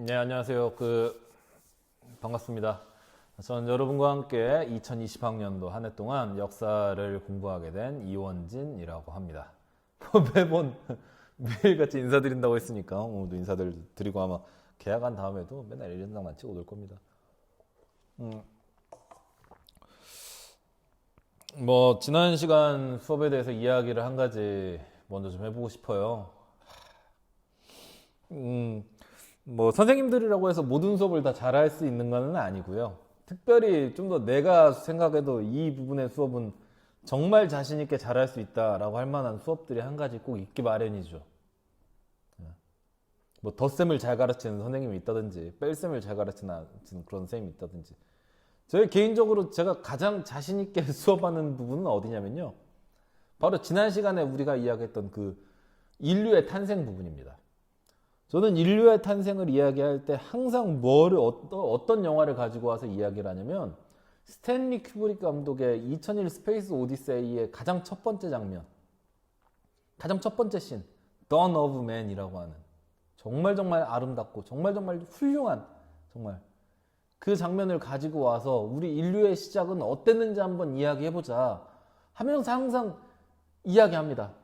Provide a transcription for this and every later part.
네, 안녕하세요. 반갑습니다. 저는 여러분과 함께 2020학년도 한 해 동안 역사를 공부하게 된 이원진이라고 합니다. 매번 매일같이 인사드린다고 했으니까 오늘도 인사들 드리고 아마 개학한 다음에도 맨날 1년장만 치고 놀 겁니다. 지난 시간 수업에 대해서 이야기를 한 가지 먼저 좀 해보고 싶어요. 선생님들이라고 해서 모든 수업을 다 잘할 수 있는 건 아니고요. 특별히 좀 더 내가 생각해도 이 부분의 수업은 정말 자신 있게 잘할 수 있다라고 할 만한 수업들이 한 가지 꼭 있기 마련이죠. 덧셈을 잘 가르치는 선생님이 있다든지 뺄셈을 잘 가르치는 그런 선생님이 있다든지. 저희 개인적으로 제가 가장 자신 있게 수업하는 부분은 어디냐면요. 바로 지난 시간에 우리가 이야기했던 그 인류의 탄생 부분입니다. 저는 인류의 탄생을 이야기할 때 항상 어떤 영화를 가지고 와서 이야기를 하냐면 스탠리 큐브릭 감독의 2001 스페이스 오디세이의 가장 첫 번째 장면, 가장 첫 번째 씬, Dawn of Man이라고 하는 정말 아름답고 정말 훌륭한 정말 그 장면을 가지고 와서 우리 인류의 시작은 어땠는지 한번 이야기해보자 하면서 항상 이야기합니다.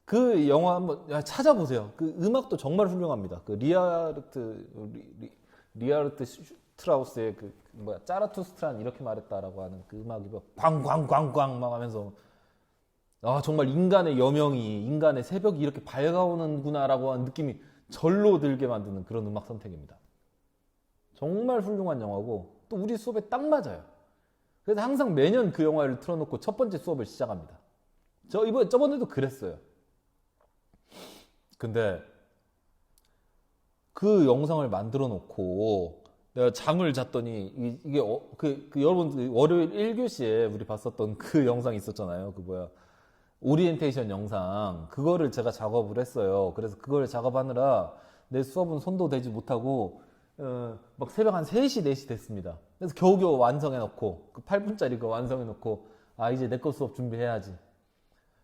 그 영화 한번 찾아보세요. 그 음악도 정말 훌륭합니다. 그 리하르트 슈트라우스의 짜라투스트란 이렇게 말했다라고 하는 그 음악이 광광광광 막 하면서 정말 인간의 여명이 인간의 새벽이 이렇게 밝아오는구나라고 하는 느낌이 절로 들게 만드는 그런 음악 선택입니다. 정말 훌륭한 영화고 또 우리 수업에 딱 맞아요. 그래서 항상 매년 그 영화를 틀어놓고 첫 번째 수업을 시작합니다. 저번에도 그랬어요. 근데 그 영상을 만들어 놓고 내가 잠을 잤더니 이게 여러분 월요일 1교시에 우리 봤었던 그 영상 있었잖아요. 오리엔테이션 영상 그거를 제가 작업을 했어요. 그래서 그걸 작업하느라 내 수업은 손도 대지 못하고 새벽 한 3시 4시 됐습니다. 그래서 겨우겨우 완성해 놓고 그 8분짜리 그 완성해 놓고 이제 내 거 수업 준비해야지.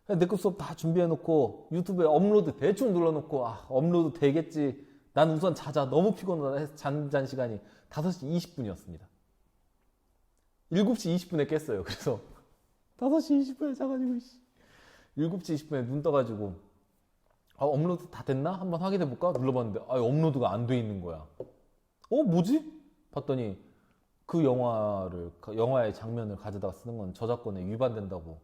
내 거 수업 다 준비해놓고 유튜브에 업로드 대충 눌러놓고 업로드 되겠지. 난 우선 자자. 너무 피곤하다 해서 잔 시간이 5시 20분이었습니다. 7시 20분에 깼어요. 그래서 5시 20분에 자가지고 7시 20분에 눈 떠가지고 업로드 다 됐나? 한번 확인해볼까? 눌러봤는데 업로드가 안 돼 있는 거야. 뭐지? 봤더니 그 영화의 장면을 가져다가 쓰는 건 저작권에 위반된다고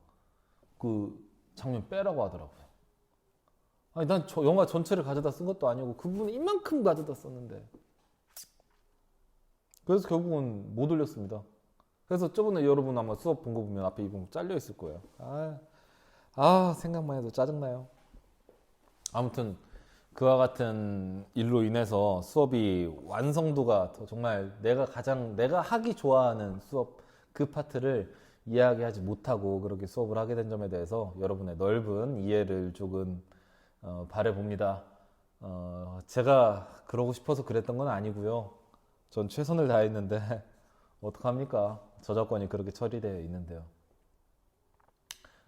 그 장면 빼라고 하더라고요. 난 영화 전체를 가져다 쓴 것도 아니고 그 부분 이만큼 가져다 썼는데. 그래서 결국은 못 올렸습니다. 그래서 저번에 여러분 아마 수업 본 거 보면 앞에 이 부분 잘려 있을 거예요. 생각만 해도 짜증나요. 아무튼 그와 같은 일로 인해서 수업이 완성도가 정말 내가 하기 좋아하는 수업 그 파트를 이야기하지 못하고 그렇게 수업을 하게 된 점에 대해서 여러분의 넓은 이해를 조금 바라봅니다. 제가 그러고 싶어서 그랬던 건 아니고요. 전 최선을 다했는데 어떡합니까? 저작권이 그렇게 처리되어 있는데요.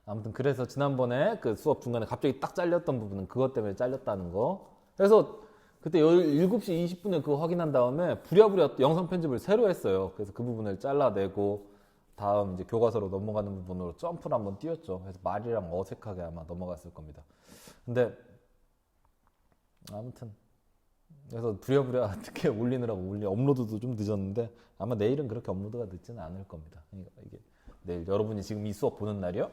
아무튼 그래서 지난번에 그 수업 중간에 갑자기 딱 잘렸던 부분은 그것 때문에 잘렸다는 거. 그래서 그때 7시 20분에 그거 확인한 다음에 부랴부랴 영상 편집을 새로 했어요. 그래서 그 부분을 잘라내고 다음 이제 교과서로 넘어가는 부분으로 점프를 한번 띄웠죠. 그래서 말이랑 어색하게 아마 넘어갔을 겁니다. 근데 아무튼 그래서 부랴부랴 어떻게 올리느라고 업로드도 좀 늦었는데 아마 내일은 그렇게 업로드가 늦지는 않을 겁니다. 그러니까 이게 내일 여러분이 지금 이 수업 보는 날이요.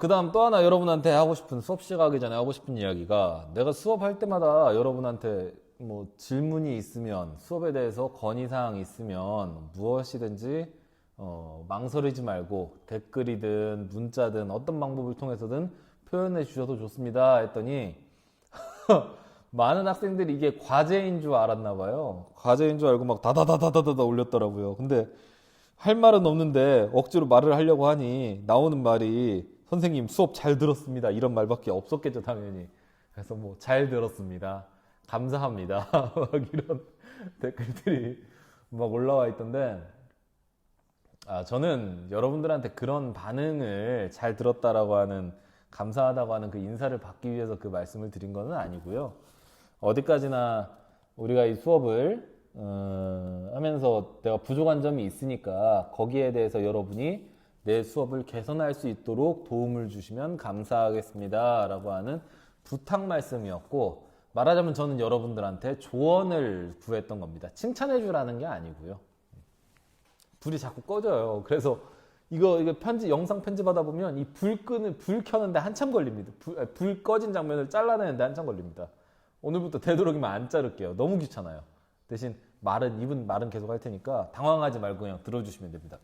그 다음 또 하나 여러분한테 하고 싶은 수업 시작하기 전에 하고 싶은 이야기가 내가 수업할 때마다 여러분한테 질문이 있으면 수업에 대해서 건의사항이 있으면 무엇이든지 망설이지 말고 댓글이든 문자든 어떤 방법을 통해서든 표현해 주셔도 좋습니다 했더니 많은 학생들이 이게 과제인 줄 알았나 봐요. 과제인 줄 알고 막 다다다다다다 올렸더라고요. 근데 할 말은 없는데 억지로 말을 하려고 하니 나오는 말이 선생님 수업 잘 들었습니다 이런 말밖에 없었겠죠 당연히. 그래서 잘 들었습니다 감사합니다 막 이런 댓글들이 막 올라와 있던데 저는 여러분들한테 그런 반응을 잘 들었다라고 하는 감사하다고 하는 그 인사를 받기 위해서 그 말씀을 드린 건 아니고요. 어디까지나 우리가 이 수업을 하면서 내가 부족한 점이 있으니까 거기에 대해서 여러분이 내 수업을 개선할 수 있도록 도움을 주시면 감사하겠습니다 라고 하는 부탁 말씀이었고, 말하자면 저는 여러분들한테 조언을 구했던 겁니다. 칭찬해 주라는 게 아니고요. 불이 자꾸 꺼져요. 그래서 이거 영상 편집하다 보면 이 불 켜는데 한참 걸립니다. 불 꺼진 장면을 잘라내는데 한참 걸립니다. 오늘부터 되도록이면 안 자를게요. 너무 귀찮아요. 대신 입은 말은 계속 할 테니까 당황하지 말고 그냥 들어주시면 됩니다.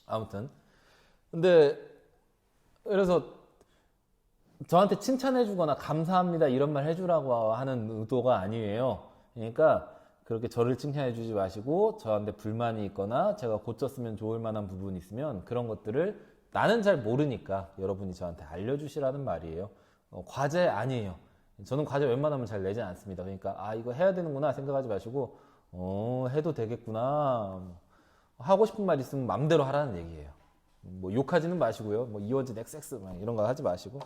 아무튼 근데 그래서 저한테 칭찬해 주거나 감사합니다 이런 말 해주라고 하는 의도가 아니에요. 그러니까 그렇게 저를 칭찬해 주지 마시고 저한테 불만이 있거나 제가 고쳤으면 좋을 만한 부분이 있으면 그런 것들을 나는 잘 모르니까 여러분이 저한테 알려주시라는 말이에요. 과제 아니에요. 저는 과제 웬만하면 잘 내지 않습니다. 그러니까 이거 해야 되는구나 생각하지 마시고 해도 되겠구나, 하고 싶은 말 있으면 맘대로 하라는 얘기예요. 뭐 욕하지는 마시고요. 뭐 이원진 XX 이런 거 하지 마시고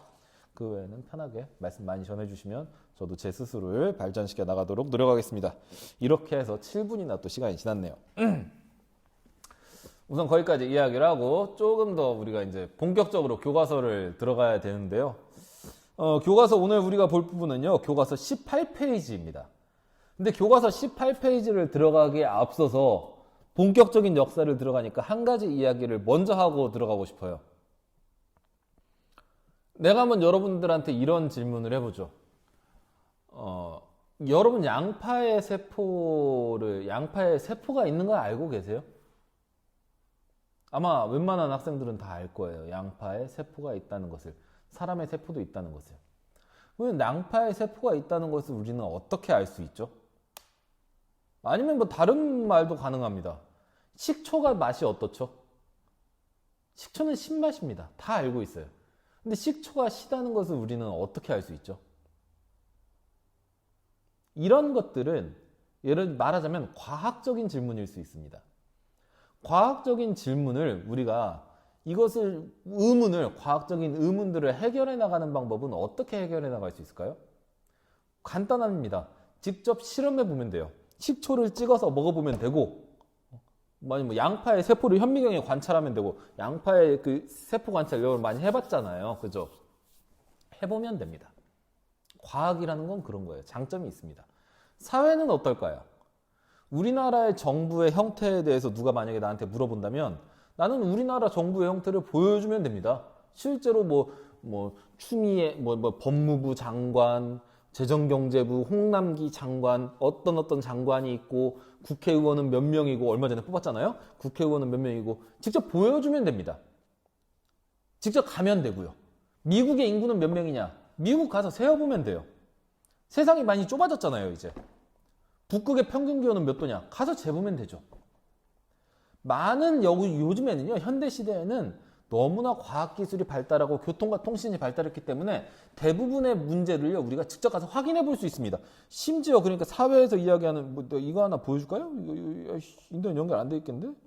그 외에는 편하게 말씀 많이 전해주시면 저도 제 스스로를 발전시켜 나가도록 노력하겠습니다. 이렇게 해서 7분이나 또 시간이 지났네요. 우선 거기까지 이야기를 하고 조금 더 우리가 이제 본격적으로 교과서를 들어가야 되는데요. 교과서 오늘 우리가 볼 부분은요, 교과서 18페이지입니다. 근데 교과서 18페이지를 들어가기에 앞서서 본격적인 역사를 들어가니까 한 가지 이야기를 먼저 하고 들어가고 싶어요. 내가 한번 여러분들한테 이런 질문을 해보죠. 여러분 양파의 세포가 있는 거 알고 계세요? 아마 웬만한 학생들은 다 알 거예요. 양파에 세포가 있다는 것을. 사람의 세포도 있다는 것을. 그러면 양파에 세포가 있다는 것을 우리는 어떻게 알 수 있죠? 아니면 뭐 다른 말도 가능합니다. 식초가 맛이 어떻죠? 식초는 신맛입니다. 다 알고 있어요. 근데 식초가 시다는 것을 우리는 어떻게 알 수 있죠? 이런 것들은 예를 말하자면 과학적인 질문일 수 있습니다. 과학적인 질문을 우리가 과학적인 의문들을 해결해 나가는 방법은 어떻게 해결해 나갈 수 있을까요? 간단합니다. 직접 실험해 보면 돼요. 식초를 찍어서 먹어보면 되고, 뭐 양파의 세포를 현미경에 관찰하면 되고, 양파의 그 세포 관찰 이걸 많이 해봤잖아요. 그죠? 해보면 됩니다. 과학이라는 건 그런 거예요. 장점이 있습니다. 사회는 어떨까요? 우리나라의 정부의 형태에 대해서 누가 만약에 나한테 물어본다면 나는 우리나라 정부의 형태를 보여주면 됩니다. 실제로 추미애 법무부 장관, 재정경제부 홍남기 장관, 어떤 장관이 있고 국회의원은 몇 명이고, 얼마 전에 뽑았잖아요. 국회의원은 몇 명이고, 직접 보여주면 됩니다. 직접 가면 되고요. 미국의 인구는 몇 명이냐? 미국 가서 세어보면 돼요. 세상이 많이 좁아졌잖아요, 이제. 북극의 평균 기온은 몇 도냐? 가서 재보면 되죠. 요즘에는요, 현대시대에는 너무나 과학기술이 발달하고 교통과 통신이 발달했기 때문에 대부분의 문제를요, 우리가 직접 가서 확인해 볼 수 있습니다. 심지어 그러니까 사회에서 이야기하는, 이거 하나 보여줄까요? 인터넷 연결 안 돼 있겠는데?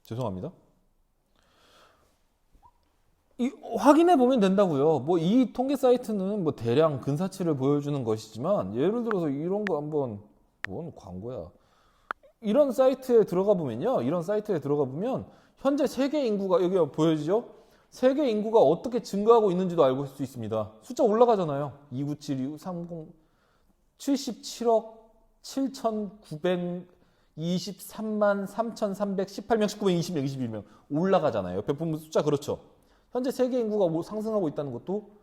죄송합니다. 확인해 보면 된다고요. 이 통계 사이트는 대량 근사치를 보여주는 것이지만, 예를 들어서 이런 거 한번, 뭔 광고야. 이런 사이트에 들어가 보면 현재 세계 인구가, 여기 보여지죠? 세계 인구가 어떻게 증가하고 있는지도 알고 있을 수 있습니다. 숫자 올라가잖아요. 2972, 30, 77억 7,923만 3,318명, 19명, 20명, 21명 올라가잖아요. 옆에 보면 숫자 그렇죠. 현재 세계 인구가 상승하고 있다는 것도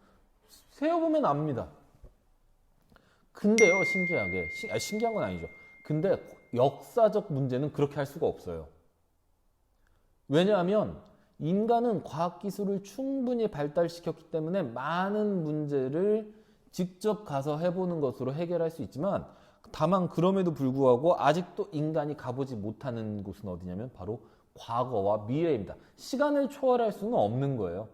세어보면 압니다. 근데요, 신기하게, 신기한 건 아니죠. 근데 역사적 문제는 그렇게 할 수가 없어요. 왜냐하면 인간은 과학기술을 충분히 발달시켰기 때문에 많은 문제를 직접 가서 해보는 것으로 해결할 수 있지만, 다만 그럼에도 불구하고 아직도 인간이 가보지 못하는 곳은 어디냐면 바로 과거와 미래입니다. 시간을 초월할 수는 없는 거예요.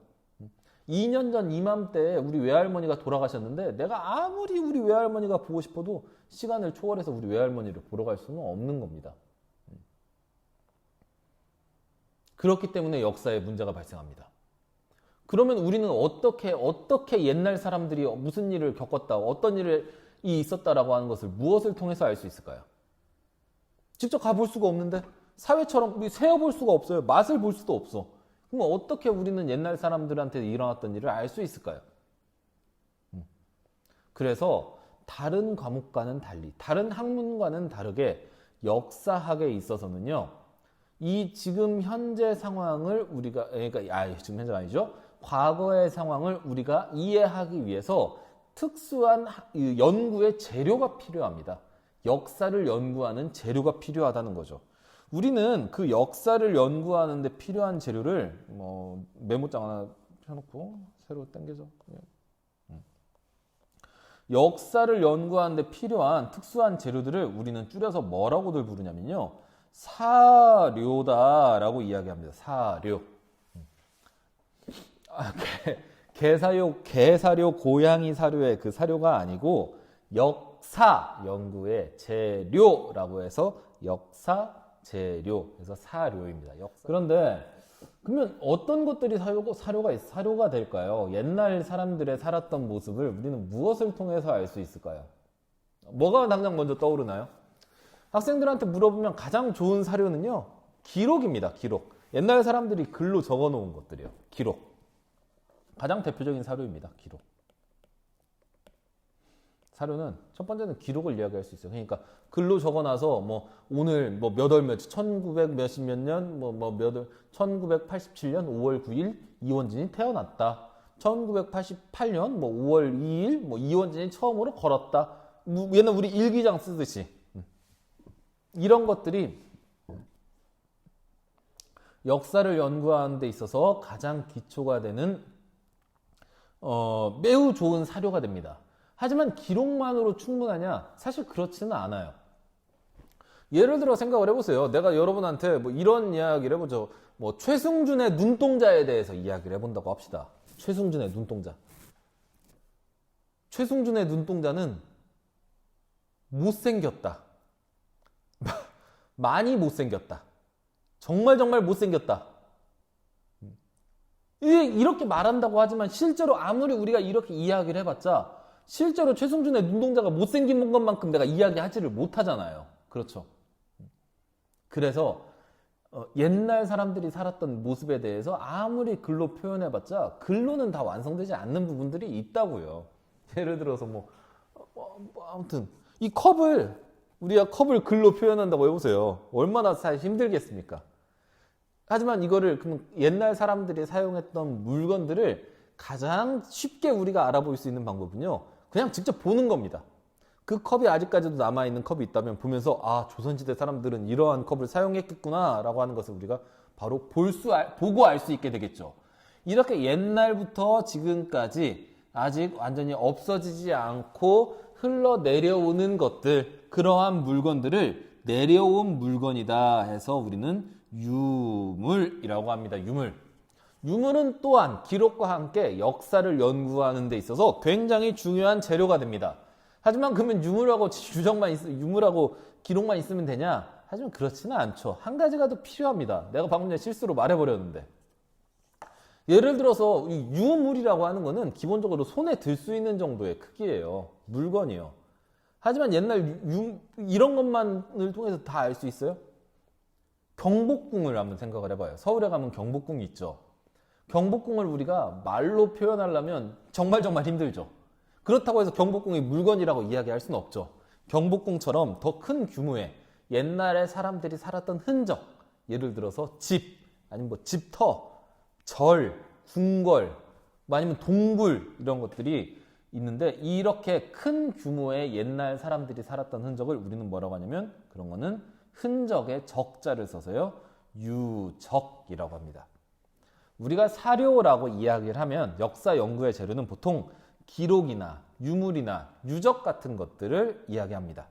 2년 전 이맘때에 우리 외할머니가 돌아가셨는데 내가 아무리 우리 외할머니가 보고 싶어도 시간을 초월해서 우리 외할머니를 보러 갈 수는 없는 겁니다. 그렇기 때문에 역사에 문제가 발생합니다. 그러면 우리는 어떻게 옛날 사람들이 무슨 일을 겪었다, 어떤 일이 있었다라고 하는 것을 무엇을 통해서 알 수 있을까요? 직접 가볼 수가 없는데, 사회처럼 우리 세어볼 수가 없어요. 맛을 볼 수도 없어. 그럼 어떻게 우리는 옛날 사람들한테 일어났던 일을 알 수 있을까요? 그래서 다른 과목과는 달리, 다른 학문과는 다르게 역사학에 있어서는요, 이 지금 현재 상황을 우리가, 지금 현재가 아니죠. 과거의 상황을 우리가 이해하기 위해서 특수한 연구의 재료가 필요합니다. 역사를 연구하는 재료가 필요하다는 거죠. 우리는 그 역사를 연구하는 데 필요한 재료를 메모장 하나 펴놓고 새로 당겨줘. 역사를 연구하는 데 필요한 특수한 재료들을 우리는 줄여서 뭐라고들 부르냐면요, 사료다라고 이야기합니다. 사료. 개사료, 고양이 사료의 그 사료가 아니고 역사 연구의 재료라고 해서 역사 재료, 그래서 사료입니다. 그런데 그러면 어떤 것들이 사료가 될까요? 옛날 사람들의 살았던 모습을 우리는 무엇을 통해서 알 수 있을까요? 뭐가 당장 먼저 떠오르나요? 학생들한테 물어보면 가장 좋은 사료는요, 기록입니다. 기록. 옛날 사람들이 글로 적어 놓은 것들이요. 기록. 가장 대표적인 사료입니다. 기록. 사료는 첫 번째는 기록을 이야기할 수 있어요. 그러니까 글로 적어놔서 오늘 몇 월 며칠 1900 몇십 몇 년 1987년 5월 9일 이원진이 태어났다. 1988년 5월 2일 이원진이 처음으로 걸었다. 옛날 우리 일기장 쓰듯이 이런 것들이 역사를 연구하는 데 있어서 가장 기초가 되는 매우 좋은 사료가 됩니다. 하지만 기록만으로 충분하냐? 사실 그렇지는 않아요. 예를 들어 생각을 해보세요. 내가 여러분한테 이런 이야기를 해보죠. 최승준의 눈동자에 대해서 이야기를 해본다고 합시다. 최승준의 눈동자. 최승준의 눈동자는 못생겼다. 많이 못생겼다. 정말 못생겼다. 이렇게 말한다고 하지만 실제로 아무리 우리가 이렇게 이야기를 해봤자 실제로 최승준의 눈동자가 못생긴 것만큼 내가 이야기하지를 못하잖아요. 그렇죠. 그래서 옛날 사람들이 살았던 모습에 대해서 아무리 글로 표현해봤자 글로는 다 완성되지 않는 부분들이 있다고요. 예를 들어서 아무튼 이 우리가 컵을 글로 표현한다고 해보세요. 얼마나 사실 힘들겠습니까? 하지만 이거를 그럼 옛날 사람들이 사용했던 물건들을 가장 쉽게 우리가 알아볼 수 있는 방법은요, 그냥 직접 보는 겁니다. 그 컵이 아직까지도 남아있는 컵이 있다면 보면서 조선시대 사람들은 이러한 컵을 사용했겠구나 라고 하는 것을 우리가 바로 보고 알 수 있게 되겠죠. 이렇게 옛날부터 지금까지 아직 완전히 없어지지 않고 흘러내려오는 것들, 그러한 물건들을 내려온 물건이다 해서 우리는 유물이라고 합니다. 유물은 또한 기록과 함께 역사를 연구하는 데 있어서 굉장히 중요한 재료가 됩니다. 하지만 그러면 유물하고 기록만 있으면 되냐? 하지만 그렇지는 않죠. 한 가지가 더 필요합니다. 내가 방금 전에 실수로 말해버렸는데, 예를 들어서 이 유물이라고 하는 거는 기본적으로 손에 들 수 있는 정도의 크기예요. 물건이요. 하지만 옛날 이런 것만을 통해서 다 알 수 있어요? 경복궁을 한번 생각을 해봐요. 서울에 가면 경복궁이 있죠. 경복궁을 우리가 말로 표현하려면 정말 힘들죠. 그렇다고 해서 경복궁이 물건이라고 이야기할 수는 없죠. 경복궁처럼 더 큰 규모의 옛날에 사람들이 살았던 흔적, 예를 들어서 집, 아니면 집터, 절, 궁궐, 아니면 동굴, 이런 것들이 있는데, 이렇게 큰 규모의 옛날 사람들이 살았던 흔적을 우리는 뭐라고 하냐면, 그런 거는 흔적의 적자를 써서요, 유적이라고 합니다. 우리가 사료라고 이야기를 하면 역사 연구의 재료는 보통 기록이나 유물이나 유적 같은 것들을 이야기합니다.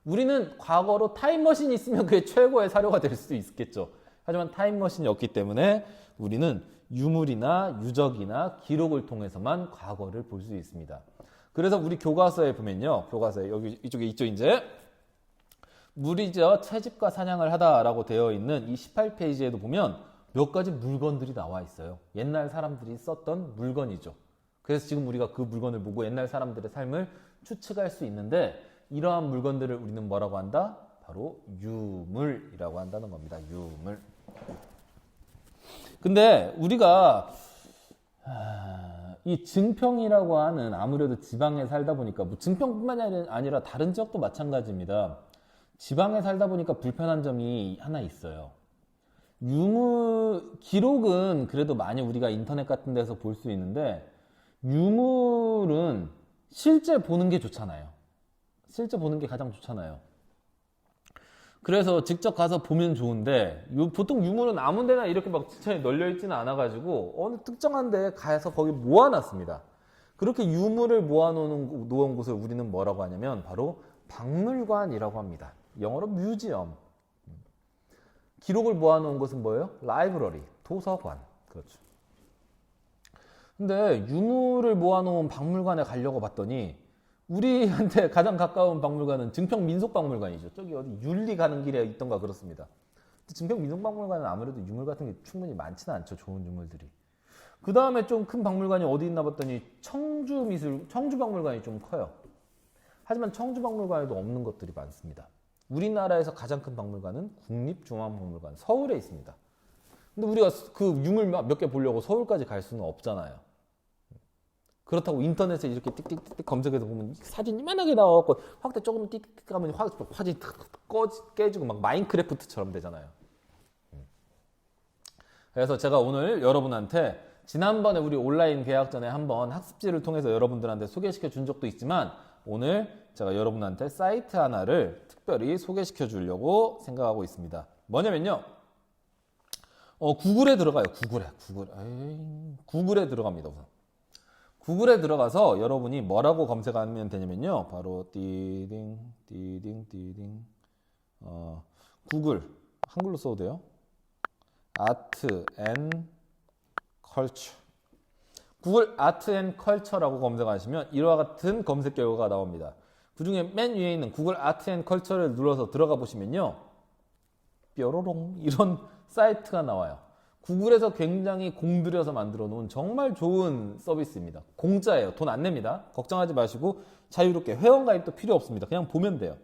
우리는 과거로 타임머신이 있으면 그게 최고의 사료가 될 수 있겠죠. 하지만 타임머신이 없기 때문에 우리는 유물이나 유적이나 기록을 통해서만 과거를 볼 수 있습니다. 그래서 우리 교과서에 보면요, 교과서에 여기 이쪽에 있죠. 이제 무리지어 채집과 사냥을 하다라고 되어 있는 이 18페이지에도 보면 몇 가지 물건들이 나와 있어요. 옛날 사람들이 썼던 물건이죠. 그래서 지금 우리가 그 물건을 보고 옛날 사람들의 삶을 추측할 수 있는데 이러한 물건들을 우리는 뭐라고 한다? 바로 유물이라고 한다는 겁니다. 유물. 근데 우리가 이 증평이라고 하는 아무래도 지방에 살다 보니까 뭐 증평뿐만이 아니라 다른 지역도 마찬가지입니다. 지방에 살다 보니까 불편한 점이 하나 있어요. 유물 기록은 그래도 많이 우리가 인터넷 같은 데서 볼 수 있는데 유물은 실제 보는 게 좋잖아요. 실제 보는 게 가장 좋잖아요. 그래서 직접 가서 보면 좋은데 보통 유물은 아무 데나 이렇게 막 지천에 널려 있지는 않아가지고 어느 특정한 데에 가서 거기 모아놨습니다. 그렇게 유물을 모아놓은 곳을 우리는 뭐라고 하냐면 바로 박물관이라고 합니다. 영어로 뮤지엄. 기록을 모아놓은 것은 뭐예요? 라이브러리, 도서관. 그렇죠. 근데 유물을 모아놓은 박물관에 가려고 봤더니 우리한테 가장 가까운 박물관은 증평민속박물관이죠. 저기 어디 윤리 가는 길에 있던가 그렇습니다. 증평민속박물관은 아무래도 유물 같은 게 충분히 많지는 않죠. 좋은 유물들이. 그 다음에 좀 큰 박물관이 어디 있나 봤더니 청주박물관이 좀 커요. 하지만 청주박물관에도 없는 것들이 많습니다. 우리나라에서 가장 큰 박물관은 국립중앙박물관 서울에 있습니다. 근데 우리가 그 유물 몇 개 보려고 서울까지 갈 수는 없잖아요. 그렇다고 인터넷에 이렇게 띡띡띡 검색해서 보면 사진 이만하게 나와갖고 확대 조금 띡띡 하면 화질이 깨지고 막 마인크래프트처럼 되잖아요. 그래서 제가 오늘 여러분한테 지난번에 우리 온라인 개학 전에 한번 학습지를 통해서 여러분들한테 소개시켜 준 적도 있지만 오늘 제가 여러분한테 사이트 하나를 특별히 소개시켜 주려고 생각하고 있습니다. 뭐냐면요. 구글에 들어가요. 구글에 들어갑니다. 우선. 구글에 들어가서 여러분이 뭐라고 검색하면 되냐면요. 바로 띠딩 구글 한글로 써도 돼요. 아트 앤 컬처. 구글 아트 앤 컬처라고 검색하시면 이와 같은 검색 결과가 나옵니다. 그 중에 맨 위에 있는 구글 아트 앤 컬처를 눌러서 들어가 보시면요. 뾰로롱 이런 사이트가 나와요. 구글에서 굉장히 공들여서 만들어 놓은 정말 좋은 서비스입니다. 공짜예요. 돈 안 냅니다. 걱정하지 마시고 자유롭게 회원가입도 필요 없습니다. 그냥 보면 돼요.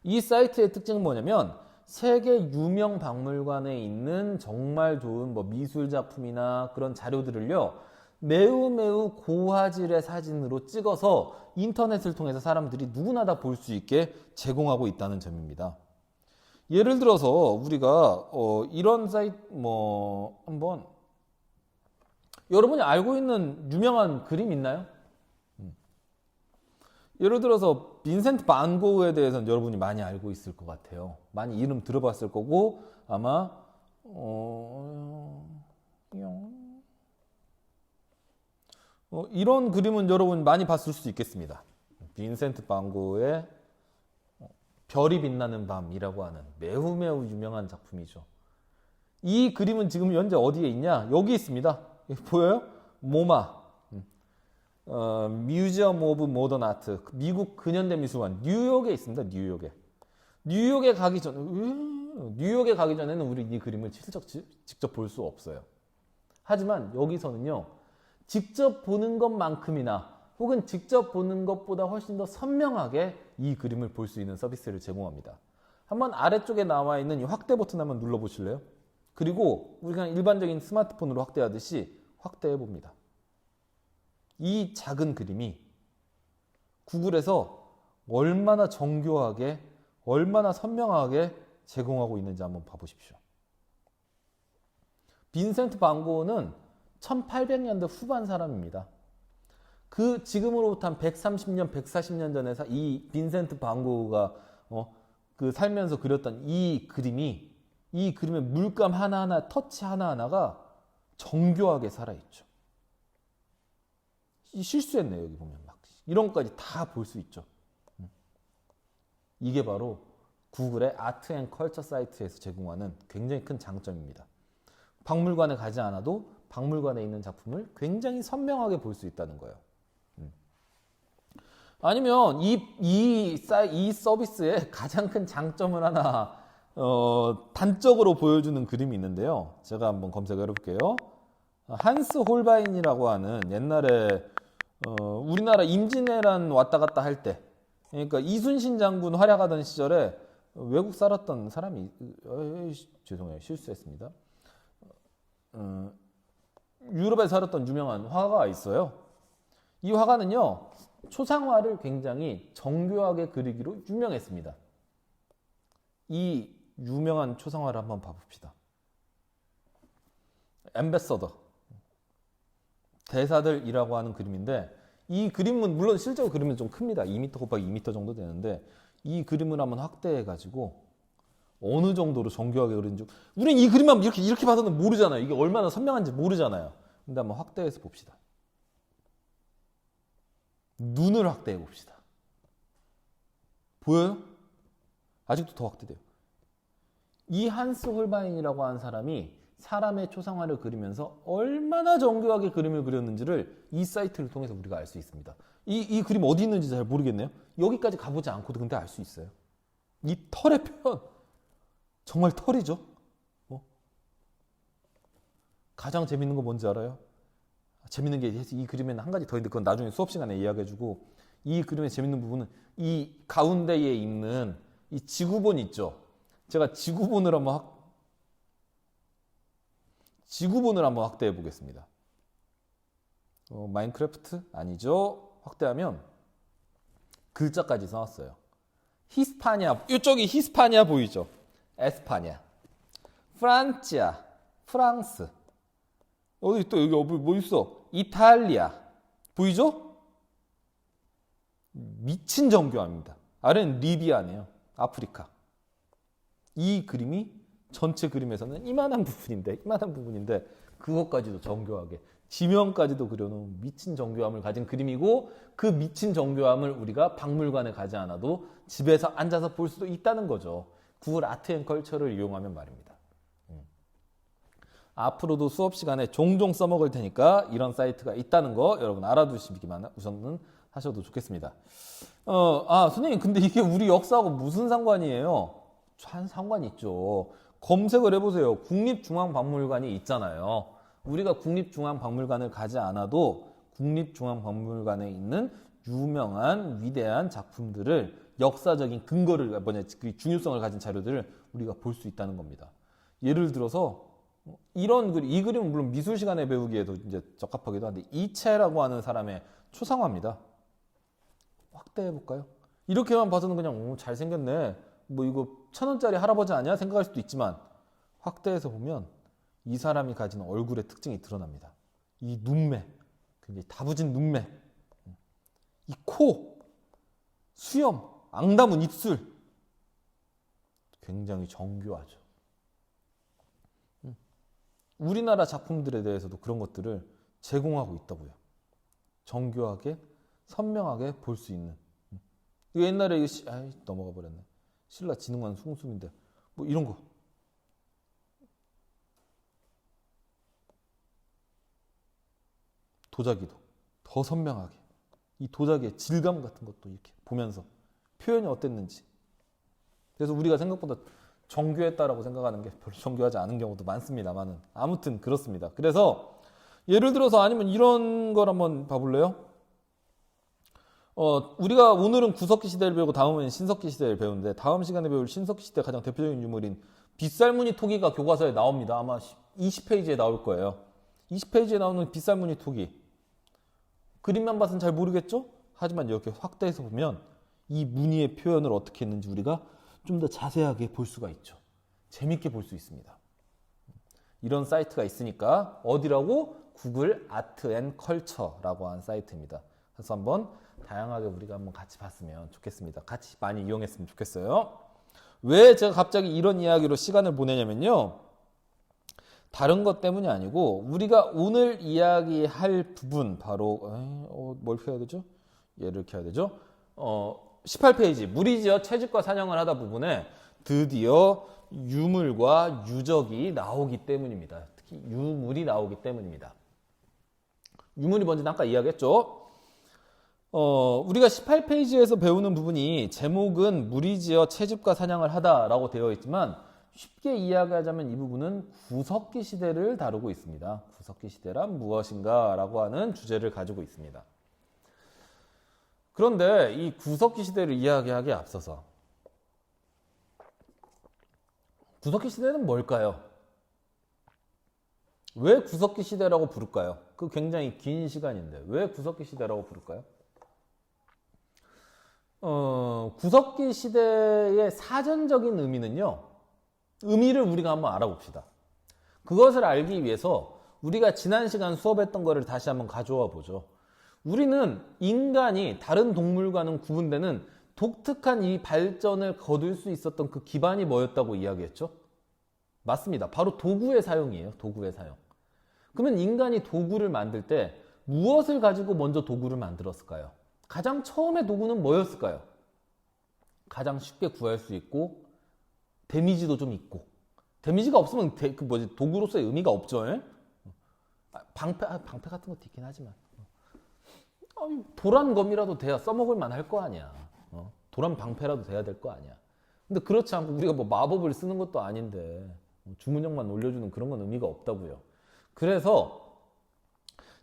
이 사이트의 특징은 뭐냐면 세계 유명 박물관에 있는 정말 좋은 뭐 미술 작품이나 그런 자료들을요. 매우 고화질의 사진으로 찍어서 인터넷을 통해서 사람들이 누구나 다 볼 수 있게 제공하고 있다는 점입니다. 예를 들어서 우리가 이런 사이트 한번 여러분이 알고 있는 유명한 그림 있나요? 예를 들어서 빈센트 반 고흐에 대해서는 여러분이 많이 알고 있을 것 같아요. 많이 이름 들어봤을 거고 아마 이런 그림은 여러분 많이 봤을 수 있겠습니다. 빈센트 반 고흐의 별이 빛나는 밤이라고 하는 매우 유명한 작품이죠. 이 그림은 지금 현재 어디에 있냐? 여기 있습니다. 보여요? 모마 뮤지엄 오브 모던 아트 미국 근현대 미술관 뉴욕에 있습니다. 뉴욕에 가기 전에는 우리 이 그림을 직접 볼 수 없어요. 하지만 여기서는요. 직접 보는 것만큼이나 혹은 직접 보는 것보다 훨씬 더 선명하게 이 그림을 볼 수 있는 서비스를 제공합니다. 한번 아래쪽에 나와 있는 이 확대 버튼 한번 눌러보실래요? 그리고 우리가 일반적인 스마트폰으로 확대하듯이 확대해 봅니다. 이 작은 그림이 구글에서 얼마나 정교하게, 얼마나 선명하게 제공하고 있는지 한번 봐보십시오. 빈센트 반 고흐는 1800년대 후반 사람입니다. 그 지금으로부터 한 130년, 140년 전에 이 빈센트 반 고흐가 그 살면서 그렸던 이 그림의 물감 하나하나, 터치 하나하나가 정교하게 살아있죠. 실수했네요. 여기 보면 막 이런 것까지 다 볼 수 있죠. 이게 바로 구글의 아트 앤 컬처 사이트에서 제공하는 굉장히 큰 장점입니다. 박물관에 가지 않아도 박물관에 있는 작품을 굉장히 선명하게 볼 수 있다는 거예요. 아니면 이 서비스의 가장 큰 장점을 하나 단적으로 보여주는 그림이 있는데요. 제가 한번 검색을 해볼게요. 한스 홀바인이라고 하는 옛날에 우리나라 임진왜란 왔다 갔다 할 때, 그러니까 이순신 장군 활약하던 시절에 외국 살았던 사람이 죄송해요, 실수했습니다. 유럽에 살았던 유명한 화가가 있어요. 이 화가는요, 초상화를 굉장히 정교하게 그리기로 유명했습니다. 이 유명한 초상화를 한번 봐봅시다. 엠베서더, 대사들이라고 하는 그림인데, 이 그림은 물론 실제로 그림은 좀 큽니다. 2m 곱하기 2m 정도 되는데, 이 그림을 한번 확대해가지고 어느 정도로 정교하게 그린지, 우리는 이 그림만 이렇게 봐서는 모르잖아요. 이게 얼마나 선명한지 모르잖아요. 근데 한번 확대해서 봅시다. 눈을 확대해 봅시다. 보여요? 아직도 더 확대돼요. 이 한스 홀바인이라고 하는 사람이 사람의 초상화를 그리면서 얼마나 정교하게 그림을 그렸는지를 이 사이트를 통해서 우리가 알 수 있습니다. 이 그림 어디 있는지 잘 모르겠네요. 여기까지 가보지 않고도 근데 알 수 있어요. 이 털의 표현, 정말 털이죠. 가장 재밌는 거 뭔지 알아요? 재밌는 게 이 그림에는 한 가지 더 있는데 그건 나중에 수업 시간에 이야기해주고, 이 그림의 재밌는 부분은 이 가운데에 있는 이 지구본 있죠. 제가 지구본을 한번 확대해 보겠습니다. 마인크래프트 아니죠? 확대하면 글자까지 써놨어요. 히스파니아, 이쪽이 히스파니아 보이죠? 에스파냐, 프란치아, 프랑스. 어디 또 여기 뭐 있어? 이탈리아. 보이죠? 미친 정교함입니다. 아래는 리비아네요. 아프리카. 이 그림이 전체 그림에서는 이만한 부분인데 그것까지도 정교하게 지명까지도 그려놓은 미친 정교함을 가진 그림이고, 그 미친 정교함을 우리가 박물관에 가지 않아도 집에서 앉아서 볼 수도 있다는 거죠. 구글 아트 앤 컬처를 이용하면 말입니다. 앞으로도 수업 시간에 종종 써먹을 테니까 이런 사이트가 있다는 거 여러분 알아두시기만 우선은 하셔도 좋겠습니다. 선생님, 근데 이게 우리 역사하고 무슨 상관이에요? 한 상관이 있죠. 검색을 해보세요. 국립중앙박물관이 있잖아요. 우리가 국립중앙박물관을 가지 않아도 국립중앙박물관에 있는 유명한 위대한 작품들을, 역사적인 근거를, 그 중요성을 가진 자료들을 우리가 볼 수 있다는 겁니다. 예를 들어서 이 그림은 물론 미술 시간에 배우기에도 이제 적합하기도 한데, 이채라고 하는 사람의 초상화입니다. 확대해 볼까요? 이렇게만 봐서는 그냥 잘생겼네, 뭐 이거 1,000원짜리 할아버지 아니야? 생각할 수도 있지만, 확대해서 보면 이 사람이 가진 얼굴의 특징이 드러납니다. 이 눈매, 굉장히 다부진 눈매, 이 코, 수염, 앙담은 입술, 굉장히 정교하죠. 우리나라 작품들에 대해서도 그런 것들을 제공하고 있다고요. 정교하게, 선명하게 볼 수 있는. 옛날에 넘어가 버렸네. 신라 진흥관 숭숭인데 뭐 이런 거. 도자기도 더 선명하게, 이 도자기의 질감 같은 것도 이렇게 보면서 표현이 어땠는지. 그래서 우리가 생각보다 정교했다라고 생각하는 게 별로 정교하지 않은 경우도 많습니다만은, 아무튼 그렇습니다. 그래서 예를 들어서 아니면 이런 걸 한번 봐볼래요? 우리가 오늘은 구석기 시대를 배우고 다음은 신석기 시대를 배우는데, 다음 시간에 배울 신석기 시대 가장 대표적인 유물인 빗살무늬 토기가 교과서에 나옵니다. 아마 20페이지에 나올 거예요. 20페이지에 나오는 빗살무늬 토기. 그림만 봐서는 잘 모르겠죠? 하지만 이렇게 확대해서 보면 이 무늬의 표현을 어떻게 했는지 우리가 좀 더 자세하게 볼 수가 있죠. 재밌게 볼 수 있습니다. 이런 사이트가 있으니까 어디라고? 구글 아트 앤 컬처라고 하는 사이트입니다. 그래서 한번 다양하게 우리가 한번 같이 봤으면 좋겠습니다. 같이 많이 이용했으면 좋겠어요. 왜 제가 갑자기 이런 이야기로 시간을 보내냐면요, 다른 것 때문이 아니고 우리가 오늘 이야기할 부분, 바로 뭘 켜야 되죠? 얘를 켜야 되죠? 18페이지 무리지어 채집과 사냥을 하다 부분에 드디어 유물과 유적이 나오기 때문입니다. 특히 유물이 나오기 때문입니다. 유물이 뭔지는 아까 이야기했죠. 우리가 18페이지에서 배우는 부분이 제목은 무리지어 채집과 사냥을 하다라고 되어 있지만, 쉽게 이야기하자면 이 부분은 구석기 시대를 다루고 있습니다. 구석기 시대란 무엇인가 라고 하는 주제를 가지고 있습니다. 그런데 이 구석기 시대를 이야기하기에 앞서서 구석기 시대는 뭘까요? 왜 구석기 시대라고 부를까요? 그 굉장히 긴 시간인데 왜 구석기 시대라고 부를까요? 구석기 시대의 사전적인 의미는요. 의미를 우리가 한번 알아봅시다. 그것을 알기 위해서 우리가 지난 시간 수업했던 거를 다시 한번 가져와 보죠. 우리는 인간이 다른 동물과는 구분되는 독특한 이 발전을 거둘 수 있었던 그 기반이 뭐였다고 이야기했죠? 맞습니다. 바로 도구의 사용이에요. 도구의 사용. 그러면 인간이 도구를 만들 때 무엇을 가지고 먼저 도구를 만들었을까요? 가장 처음에 도구는 뭐였을까요? 가장 쉽게 구할 수 있고 데미지도 좀 있고 데미지가 없으면 도구로서의 의미가 없죠. 방패 같은 것도 있긴 하지만 도란검이라도 돼야 써먹을 만할 거 아니야. 도란 방패라도 돼야 될 거 아니야. 근데 그렇지 않고 우리가 뭐 마법을 쓰는 것도 아닌데 주문력만 올려주는 그런 건 의미가 없다고요. 그래서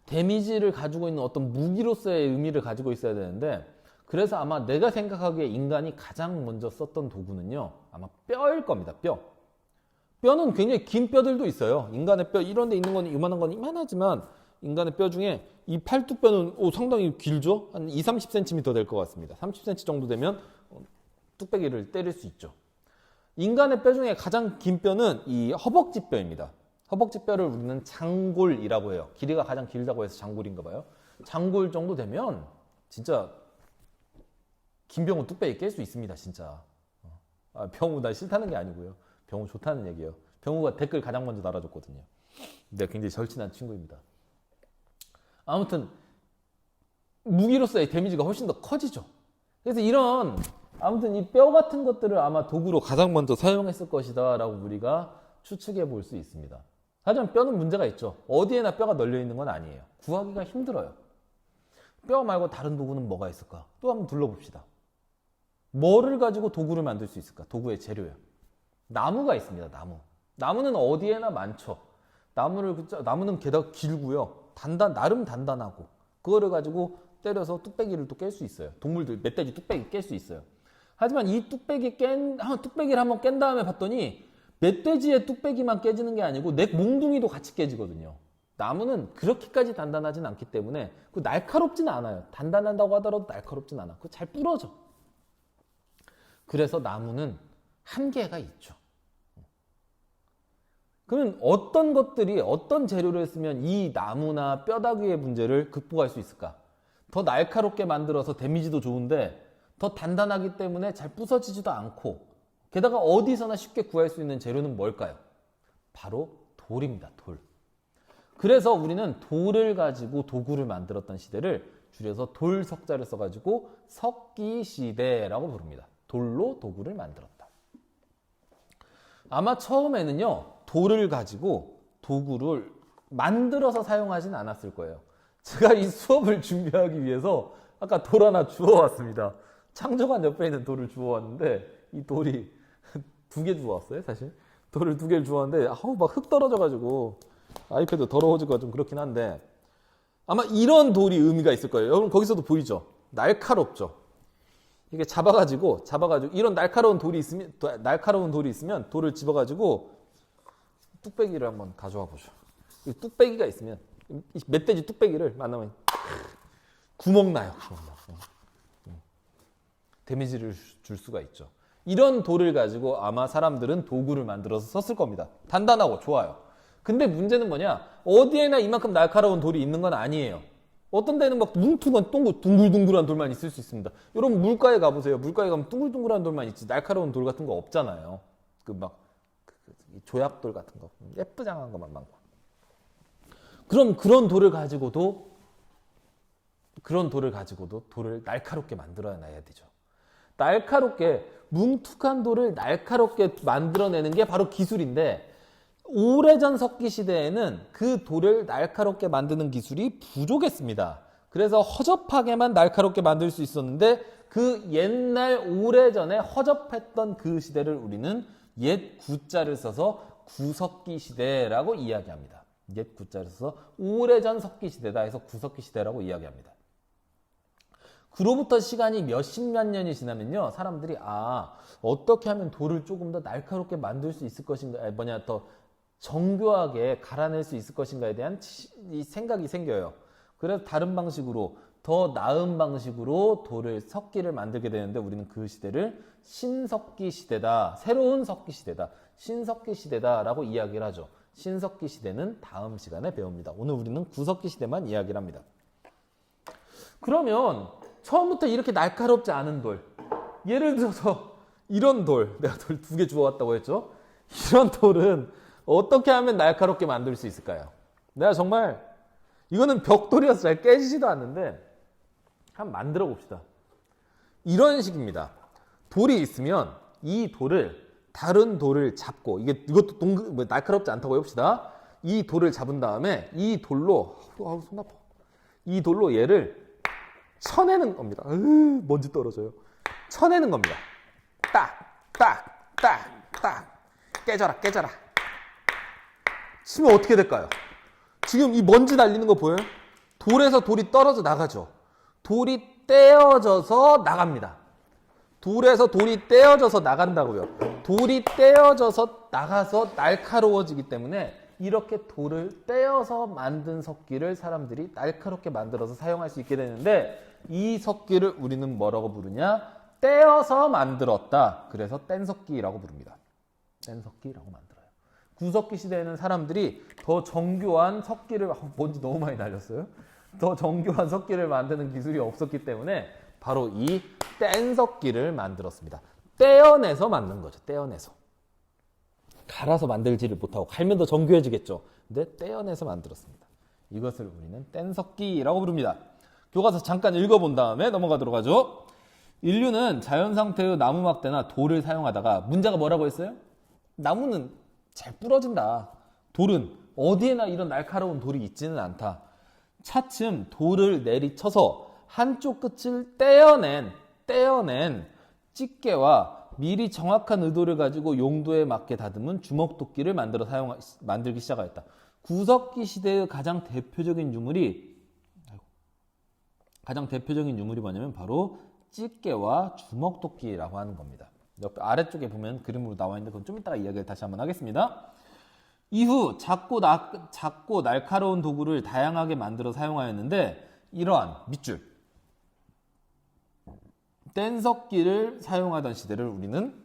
데미지를 가지고 있는 어떤 무기로서의 의미를 가지고 있어야 되는데 그래서 아마 내가 생각하기에 인간이 가장 먼저 썼던 도구는요. 아마 뼈일 겁니다. 뼈. 뼈는 굉장히 긴 뼈들도 있어요. 인간의 뼈 이런 데 있는 건 이만한 건 이만하지만 인간의 뼈 중에 이 팔뚝뼈는 상당히 길죠? 한 20-30cm 될 것 같습니다. 30cm 정도 되면 뚝배기를 때릴 수 있죠. 인간의 뼈 중에 가장 긴 뼈는 이 허벅지 뼈입니다. 허벅지 뼈를 우리는 장골이라고 해요. 길이가 가장 길다고 해서 장골인가 봐요. 장골 정도 되면 진짜 김병우 뚝배기 깰 수 있습니다. 진짜. 병우 나 싫다는 게 아니고요. 병우 좋다는 얘기예요. 병우가 댓글 가장 먼저 달아줬거든요. 근데 굉장히 절친한 친구입니다. 아무튼 무기로서의 데미지가 훨씬 더 커지죠. 그래서 아무튼 이 뼈 같은 것들을 아마 도구로 가장 먼저 사용했을 것이다 라고 우리가 추측해 볼 수 있습니다. 하지만 뼈는 문제가 있죠. 어디에나 뼈가 널려 있는 건 아니에요. 구하기가 힘들어요. 뼈 말고 다른 도구는 뭐가 있을까? 또 한번 둘러봅시다. 뭐를 가지고 도구를 만들 수 있을까? 도구의 재료요. 나무가 있습니다. 나무는 어디에나 많죠. 나무는 게다가 길고요. 나름 단단하고 그거를 가지고 때려서 뚝배기를 또 깰 수 있어요. 동물들 멧돼지 뚝배기 깰 수 있어요. 하지만 이 뚝배기를 한번 깬 다음에 봤더니 멧돼지의 뚝배기만 깨지는 게 아니고 내 몽둥이도 같이 깨지거든요. 나무는 그렇게까지 단단하진 않기 때문에 날카롭진 않아요. 단단하다고 하더라도 날카롭진 않아. 그거 잘 부러져. 그래서 나무는 한계가 있죠. 그러면 어떤 재료를 쓰면 이 나무나 뼈다귀의 문제를 극복할 수 있을까? 더 날카롭게 만들어서 데미지도 좋은데 더 단단하기 때문에 잘 부서지지도 않고 게다가 어디서나 쉽게 구할 수 있는 재료는 뭘까요? 바로 돌입니다. 돌. 그래서 우리는 돌을 가지고 도구를 만들었던 시대를 줄여서 돌석자를 써가지고 석기시대라고 부릅니다. 돌로 도구를 만들었다. 아마 처음에는요. 돌을 가지고 도구를 만들어서 사용하진 않았을 거예요. 제가 이 수업을 준비하기 위해서 아까 돌 하나 주워왔습니다. 창조관 옆에 있는 돌을 주워왔는데 이 돌이 2개 주워왔어요 사실. 돌을 2개를 주워왔는데 막 흙 떨어져가지고 아이패드 더러워지고 좀 그렇긴 한데 아마 이런 돌이 의미가 있을 거예요. 여러분 거기서도 보이죠? 날카롭죠? 이게 잡아가지고 이런 날카로운 돌이 있으면 돌을 집어가지고 뚝배기를 한번 가져와 보죠. 이 뚝배기가 있으면 이 멧돼지 뚝배기를 만나면 구멍 나요. 데미지를 줄 수가 있죠. 이런 돌을 가지고 아마 사람들은 도구를 만들어서 썼을 겁니다. 단단하고 좋아요. 근데 문제는 뭐냐? 어디에나 이만큼 날카로운 돌이 있는 건 아니에요. 어떤 데는 막 뭉퉁한 둥글둥글한 돌만 있을 수 있습니다. 여러분 물가에 가보세요. 물가에 가면 둥글둥글한 돌만 있지 날카로운 돌 같은 거 없잖아요. 조약돌 같은 거 예쁘장한 것만 많고. 그럼 그런 돌을 가지고도 돌을 날카롭게 만들어놔야 되죠. 뭉툭한 돌을 날카롭게 만들어내는 게 바로 기술인데 오래전 석기 시대에는 그 돌을 날카롭게 만드는 기술이 부족했습니다. 그래서 허접하게만 날카롭게 만들 수 있었는데 그 옛날 오래전에 허접했던 그 시대를 우리는 옛 구자를 써서 구석기 시대라고 이야기합니다. 옛 구자를 써서 오래전 석기 시대다 해서 구석기 시대라고 이야기합니다. 그로부터 시간이 몇십만 년이 지나면요, 사람들이 어떻게 하면 돌을 조금 더 날카롭게 만들 수 있을 것인가, 더 정교하게 갈아낼 수 있을 것인가에 대한 이 생각이 생겨요. 그래서 다른 방식으로, 더 나은 방식으로 돌을 석기를 만들게 되는데, 우리는 그 시대를 신석기 시대다, 새로운 석기 시대다, 신석기 시대다라고 이야기를 하죠. 신석기 시대는 다음 시간에 배웁니다. 오늘 우리는 구석기 시대만 이야기를 합니다. 그러면 처음부터 이렇게 날카롭지 않은 돌, 예를 들어서 이런 돌, 내가 돌 2개 주워왔다고 했죠? 이런 돌은 어떻게 하면 날카롭게 만들 수 있을까요? 내가 정말 이거는 벽돌이어서 잘 깨지지도 않는데 한번 만들어 봅시다. 이런 식입니다. 돌이 있으면 이 돌을, 다른 돌을 잡고, 이것도 날카롭지 않다고 해봅시다. 이 돌을 잡은 다음에 이 돌로, 손 아파. 이 돌로 얘를 쳐내는 겁니다. 먼지 떨어져요. 쳐내는 겁니다. 딱. 깨져라. 치면 어떻게 될까요? 지금 이 먼지 날리는 거 보여요? 돌에서 돌이 떨어져 나가죠. 돌이 떼어져서 나갑니다. 돌에서 돌이 떼어져서 나간다고요. 돌이 떼어져서 나가서 날카로워지기 때문에 이렇게 돌을 떼어서 만든 석기를 사람들이 날카롭게 만들어서 사용할 수 있게 되는데, 이 석기를 우리는 뭐라고 부르냐? 떼어서 만들었다. 그래서 뗀석기라고 부릅니다. 뗀석기라고 만들어요. 구석기 시대에는 사람들이 더 정교한 석기를, 먼지 너무 많이 날렸어요. 더 정교한 석기를 만드는 기술이 없었기 때문에 바로 이 뗀석기를 만들었습니다. 떼어내서 만든 거죠. 떼어내서. 갈아서 만들지를 못하고 갈면 더 정교해지겠죠. 근데 떼어내서 만들었습니다. 이것을 우리는 뗀석기라고 부릅니다. 교과서 잠깐 읽어본 다음에 넘어가도록 하죠. 인류는 자연상태의 나무막대나 돌을 사용하다가, 문제가 뭐라고 했어요? 나무는 잘 부러진다. 돌은 어디에나 이런 날카로운 돌이 있지는 않다. 차츰 돌을 내리쳐서 한쪽 끝을 떼어낸 집게와 미리 정확한 의도를 가지고 용도에 맞게 다듬은 주먹도끼를 만들기 시작하였다. 구석기 시대의 가장 대표적인 유물이 뭐냐면 바로 집게와 주먹도끼라고 하는 겁니다. 옆에 아래쪽에 보면 그림으로 나와 있는데 그건 좀 이따가 이야기를 다시 한번 하겠습니다. 이후 작고 날카로운 도구를 다양하게 만들어 사용하였는데, 이러한 밑줄 뗀석기를 사용하던 시대를 우리는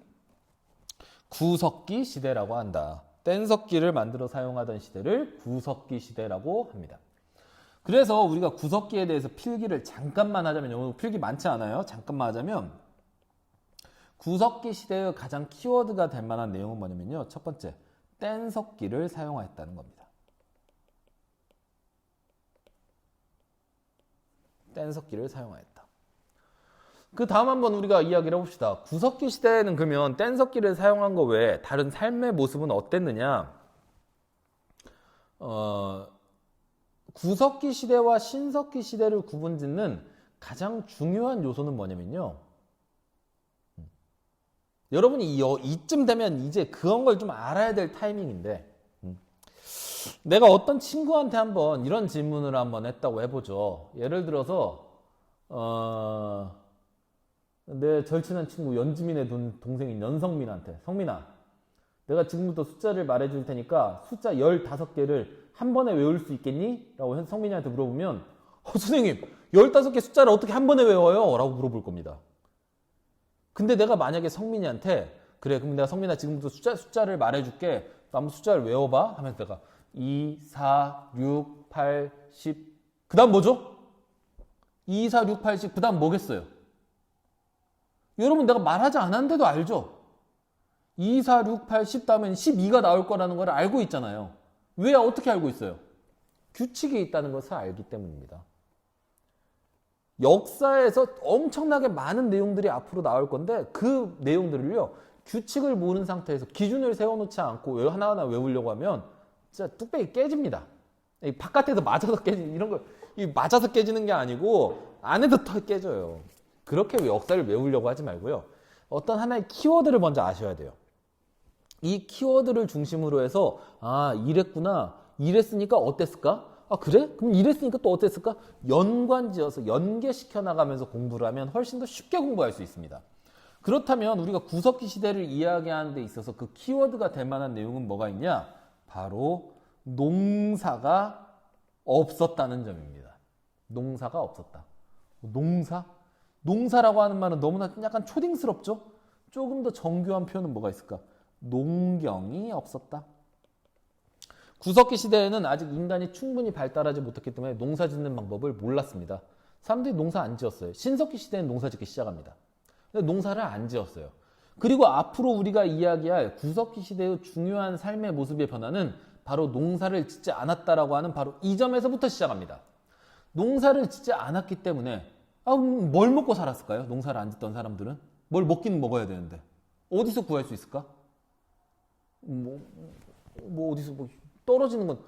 구석기 시대라고 한다. 뗀석기를 만들어 사용하던 시대를 구석기 시대라고 합니다. 그래서 우리가 구석기에 대해서 필기를 잠깐만 하자면, 오늘 필기 많지 않아요. 잠깐만 하자면, 구석기 시대의 가장 키워드가 될 만한 내용은 뭐냐면요. 첫 번째, 뗀석기를 사용하였다는 겁니다. 뗀석기를 사용하였다. 그 다음 한번 우리가 이야기를 해봅시다. 구석기 시대에는 그러면 뗀석기를 사용한 거 외에 다른 삶의 모습은 어땠느냐? 구석기 시대와 신석기 시대를 구분짓는 가장 중요한 요소는 뭐냐면요. 여러분이 이쯤 되면 이제 그런 걸 좀 알아야 될 타이밍인데, 내가 어떤 친구한테 한번 이런 질문을 한번 했다고 해보죠. 예를 들어서 내 절친한 친구 연지민의 동생인 연성민한테, 성민아, 내가 지금부터 숫자를 말해줄 테니까 숫자 15개를 한 번에 외울 수 있겠니? 라고 성민이한테 물어보면, 선생님 15개 숫자를 어떻게 한 번에 외워요? 라고 물어볼 겁니다. 근데 내가 만약에 성민이한테, 그래 그럼 내가 성민아 지금부터 숫자를 말해줄게, 한번 숫자를 외워봐 하면서 내가 2, 4, 6, 8, 10, 그 다음 뭐죠? 2, 4, 6, 8, 10, 그 다음 뭐겠어요? 여러분 내가 말하지 않았는데도 알죠? 2, 4, 6, 8, 10 다음엔 12가 나올 거라는 걸 알고 있잖아요. 왜 어떻게 알고 있어요? 규칙이 있다는 것을 알기 때문입니다. 역사에서 엄청나게 많은 내용들이 앞으로 나올 건데, 그 내용들을요, 규칙을 모르는 상태에서 기준을 세워놓지 않고 하나하나 외우려고 하면 진짜 뚝배기 깨집니다. 바깥에서 맞아서 깨지는, 이런 거 맞아서 깨지는 게 아니고 안에도 더 깨져요. 그렇게 역사를 외우려고 하지 말고요, 어떤 하나의 키워드를 먼저 아셔야 돼요. 이 키워드를 중심으로 해서 아 이랬구나 이랬으니까 어땠을까? 아 그래? 그럼 이랬으니까 또 어땠을까? 연관지어서 연계시켜 나가면서 공부를 하면 훨씬 더 쉽게 공부할 수 있습니다. 그렇다면 우리가 구석기 시대를 이야기하는 데 있어서 그 키워드가 될 만한 내용은 뭐가 있냐? 바로 농사가 없었다는 점입니다. 농사가 없었다. 농사? 농사라고 하는 말은 너무나 약간 초딩스럽죠? 조금 더 정교한 표현은 뭐가 있을까? 농경이 없었다. 구석기 시대에는 아직 인간이 충분히 발달하지 못했기 때문에 농사 짓는 방법을 몰랐습니다. 사람들이 농사 안 지었어요. 신석기 시대엔 농사 짓기 시작합니다. 근데 농사를 안 지었어요. 그리고 앞으로 우리가 이야기할 구석기 시대의 중요한 삶의 모습의 변화는 바로 농사를 짓지 않았다라고 하는 바로 이 점에서부터 시작합니다. 농사를 짓지 않았기 때문에 뭘 먹고 살았을까요? 농사를 안 짓던 사람들은? 뭘 먹기는 먹어야 되는데 어디서 구할 수 있을까? 어디서 떨어지는 건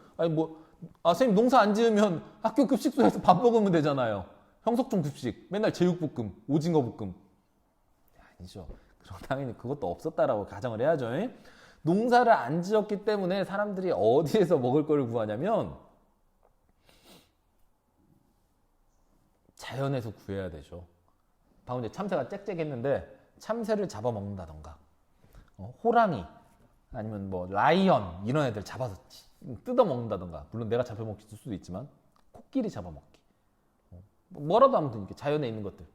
선생님 농사 안 지으면 학교 급식소에서 밥 먹으면 되잖아요. 형석중 급식 맨날 제육볶음, 오징어 볶음. 아니죠. 그럼 당연히 그것도 없었다라고 가정을 해야죠. 농사를 안 지었기 때문에 사람들이 어디에서 먹을 걸 구하냐면 자연에서 구해야 되죠. 방금 이제 참새가 짹짹했는데 참새를 잡아먹는다던가 호랑이 아니면 라이언 이런 애들 잡아서 뜯어먹는다던가 물론 내가 잡아먹을 수도 있지만 코끼리 잡아먹기 뭐라도 아무튼 이렇게 자연에 있는 것들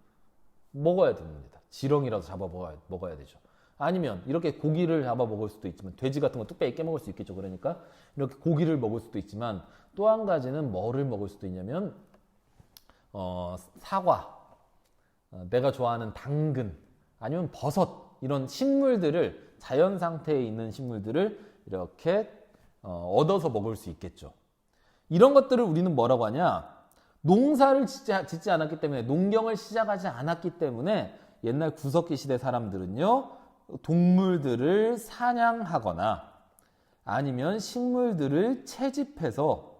먹어야 됩니다. 지렁이라도 잡아 먹어야 되죠. 아니면 이렇게 고기를 잡아 먹을 수도 있지만 돼지 같은 거 뚝배기 깨먹을 수 있겠죠. 그러니까 이렇게 고기를 먹을 수도 있지만 또 한 가지는 뭐를 먹을 수도 있냐면 사과, 내가 좋아하는 당근 아니면 버섯 이런 식물들을 자연 상태에 있는 식물들을 이렇게 얻어서 먹을 수 있겠죠. 이런 것들을 우리는 뭐라고 하냐? 농사를 짓지 않았기 때문에 농경을 시작하지 않았기 때문에 옛날 구석기 시대 사람들은요 동물들을 사냥하거나 아니면 식물들을 채집해서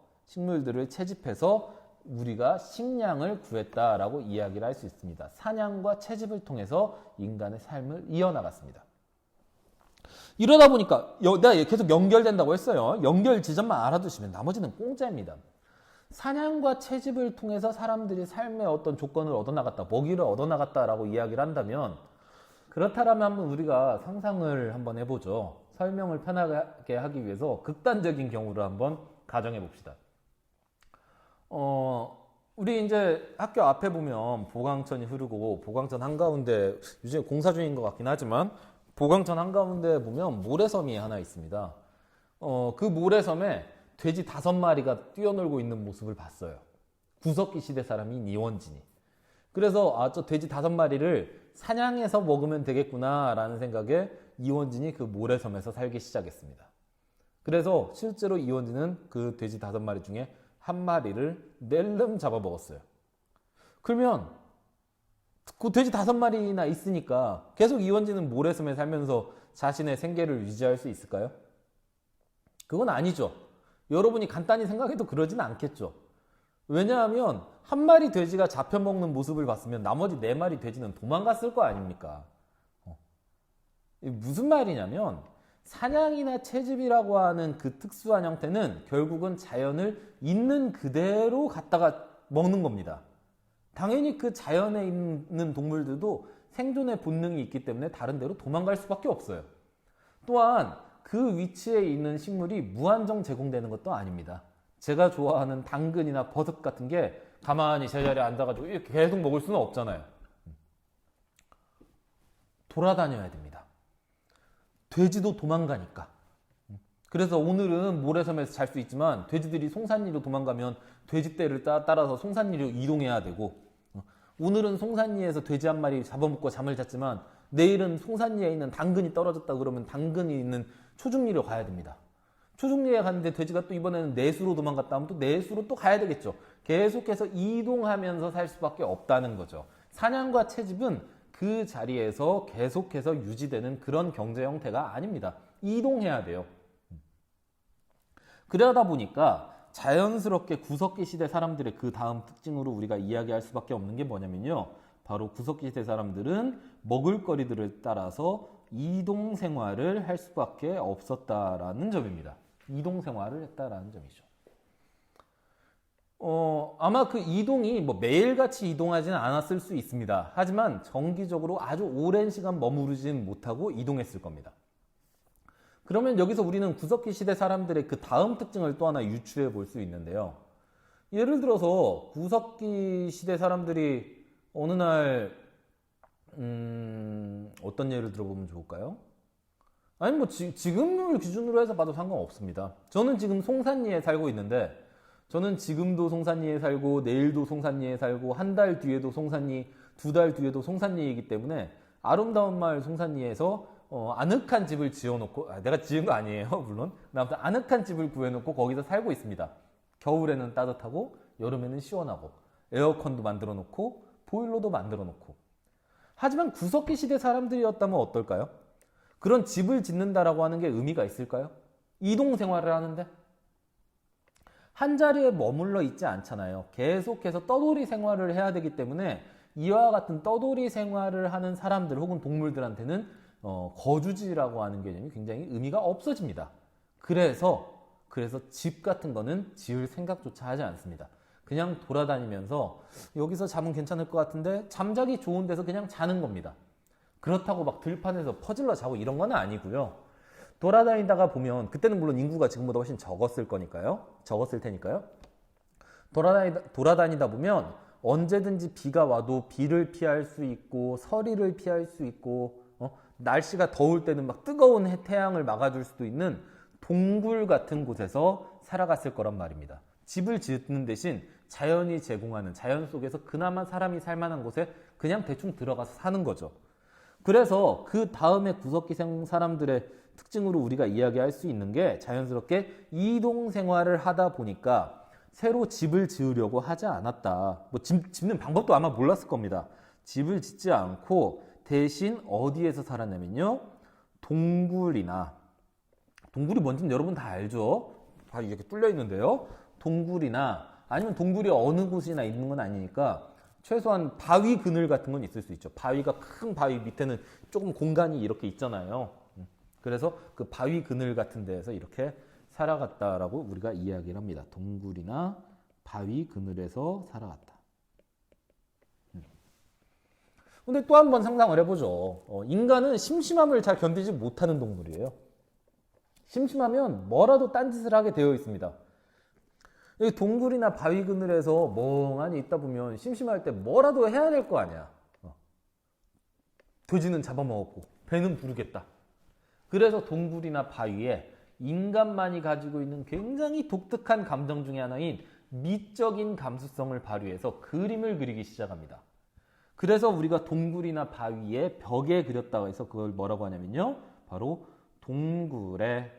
우리가 식량을 구했다라고 이야기를 할 수 있습니다. 사냥과 채집을 통해서 인간의 삶을 이어나갔습니다. 이러다 보니까 내가 계속 연결된다고 했어요. 연결 지점만 알아두시면 나머지는 공짜입니다. 사냥과 채집을 통해서 사람들이 삶의 어떤 조건을 얻어나갔다, 먹이를 얻어나갔다라고 이야기를 한다면 그렇다면 한번 우리가 상상을 한번 해보죠. 설명을 편하게 하기 위해서 극단적인 경우를 한번 가정해 봅시다. 우리 이제 학교 앞에 보면 보강천이 흐르고 보강천 한가운데 요즘 공사 중인 것 같긴 하지만 보강천 한가운데 보면 모래섬이 하나 있습니다. 그 모래섬에 돼지 5마리가 뛰어놀고 있는 모습을 봤어요. 구석기 시대 사람인 이원진이. 그래서 저 돼지 5마리를 사냥해서 먹으면 되겠구나라는 생각에 이원진이 그 모래섬에서 살기 시작했습니다. 그래서 실제로 이원진은 그 돼지 5마리 중에 한 마리를 낼름 잡아먹었어요. 그러면 그 돼지 5마리나 있으니까 계속 이원진은 모래섬에 살면서 자신의 생계를 유지할 수 있을까요? 그건 아니죠. 여러분이 간단히 생각해도 그러진 않겠죠. 왜냐하면 한 마리 돼지가 잡혀먹는 모습을 봤으면 나머지 4마리 돼지는 도망갔을 거 아닙니까? 무슨 말이냐면 사냥이나 채집이라고 하는 그 특수한 형태는 결국은 자연을 있는 그대로 갖다가 먹는 겁니다. 당연히 그 자연에 있는 동물들도 생존의 본능이 있기 때문에 다른 데로 도망갈 수밖에 없어요. 또한 그 위치에 있는 식물이 무한정 제공되는 것도 아닙니다. 제가 좋아하는 당근이나 버섯 같은 게 가만히 제자리에 앉아가지고 이렇게 계속 먹을 수는 없잖아요. 돌아다녀야 됩니다. 돼지도 도망가니까. 그래서 오늘은 모래섬에서 잘 수 있지만 돼지들이 송산리로 도망가면 돼지떼를 따라서 송산리로 이동해야 되고, 오늘은 송산리에서 돼지 한 마리 잡아먹고 잠을 잤지만 내일은 송산리에 있는 당근이 떨어졌다 그러면 당근이 있는 초중리로 가야 됩니다. 초중리에 갔는데 돼지가 또 이번에는 내수로 도망갔다 하면 또 내수로 또 가야 되겠죠. 계속해서 이동하면서 살 수밖에 없다는 거죠. 사냥과 채집은 그 자리에서 계속해서 유지되는 그런 경제 형태가 아닙니다. 이동해야 돼요. 그러다 보니까 자연스럽게 구석기 시대 사람들의 그 다음 특징으로 우리가 이야기할 수밖에 없는 게 뭐냐면요. 바로 구석기 시대 사람들은 먹을거리들을 따라서 이동 생활을 할 수밖에 없었다라는 점입니다. 이동 생활을 했다라는 점이죠. 아마 그 이동이 뭐 매일같이 이동하지는 않았을 수 있습니다. 하지만 정기적으로 아주 오랜 시간 머무르진 못하고 이동했을 겁니다. 그러면 여기서 우리는 구석기 시대 사람들의 그 다음 특징을 또 하나 유추해 볼 수 있는데요. 예를 들어서 구석기 시대 사람들이 어느 날 어떤 예를 들어보면 좋을까요? 아니 뭐 지금을 기준으로 해서 봐도 상관없습니다. 저는 지금 송산리에 살고 있는데 저는 지금도 송산리에 살고 내일도 송산리에 살고 한 달 뒤에도 송산리, 두 달 뒤에도 송산리이기 때문에 아름다운 마을 송산리에서 아늑한 집을 지어놓고 내가 지은 거 아니에요 물론. 아무튼 아늑한 집을 구해놓고 거기서 살고 있습니다. 겨울에는 따뜻하고 여름에는 시원하고 에어컨도 만들어 놓고 보일러도 만들어 놓고. 하지만 구석기 시대 사람들이었다면 어떨까요? 그런 집을 짓는다라고 하는 게 의미가 있을까요? 이동 생활을 하는데 한 자리에 머물러 있지 않잖아요. 계속해서 떠돌이 생활을 해야 되기 때문에 이와 같은 떠돌이 생활을 하는 사람들 혹은 동물들한테는 거주지라고 하는 개념이 굉장히 의미가 없어집니다. 그래서 집 같은 거는 지을 생각조차 하지 않습니다. 그냥 돌아다니면서 여기서 자면 괜찮을 것 같은데 잠자기 좋은 데서 그냥 자는 겁니다. 그렇다고 막 들판에서 퍼질러 자고 이런 건 아니고요. 돌아다니다가 보면 그때는 물론 인구가 지금보다 훨씬 적었을 테니까요. 돌아다니다 보면 언제든지 비가 와도 비를 피할 수 있고 서리를 피할 수 있고 날씨가 더울 때는 막 뜨거운 태양을 막아줄 수도 있는 동굴 같은 곳에서 살아갔을 거란 말입니다. 집을 짓는 대신 자연이 제공하는 자연 속에서 그나마 사람이 살만한 곳에 그냥 대충 들어가서 사는 거죠. 그래서 그 다음에 구석기생 사람들의 특징으로 우리가 이야기할 수 있는 게 자연스럽게 이동 생활을 하다 보니까 새로 집을 지으려고 하지 않았다. 뭐 짓는 방법도 아마 몰랐을 겁니다. 집을 짓지 않고 대신 어디에서 살았냐면요. 동굴이 뭔지는 여러분 다 알죠? 다 이렇게 뚫려 있는데요. 동굴이나 아니면 동굴이 어느 곳이나 있는 건 아니니까 최소한 바위 그늘 같은 건 있을 수 있죠. 바위가 큰 바위 밑에는 조금 공간이 이렇게 있잖아요. 그래서 그 바위 그늘 같은 데에서 이렇게 살아갔다라고 우리가 이야기를 합니다. 동굴이나 바위 그늘에서 살아갔다. 근데 또 한 번 상상을 해보죠. 인간은 심심함을 잘 견디지 못하는 동물이에요. 심심하면 뭐라도 딴짓을 하게 되어 있습니다. 여기 동굴이나 바위 그늘에서 멍하니 있다 보면 심심할 때 뭐라도 해야 될 거 아니야. 돼지는 잡아먹었고 배는 부르겠다. 그래서 동굴이나 바위에 인간만이 가지고 있는 굉장히 독특한 감정 중에 하나인 미적인 감수성을 발휘해서 그림을 그리기 시작합니다. 그래서 우리가 동굴이나 바위에 벽에 그렸다고 해서 그걸 뭐라고 하냐면요. 바로 동굴의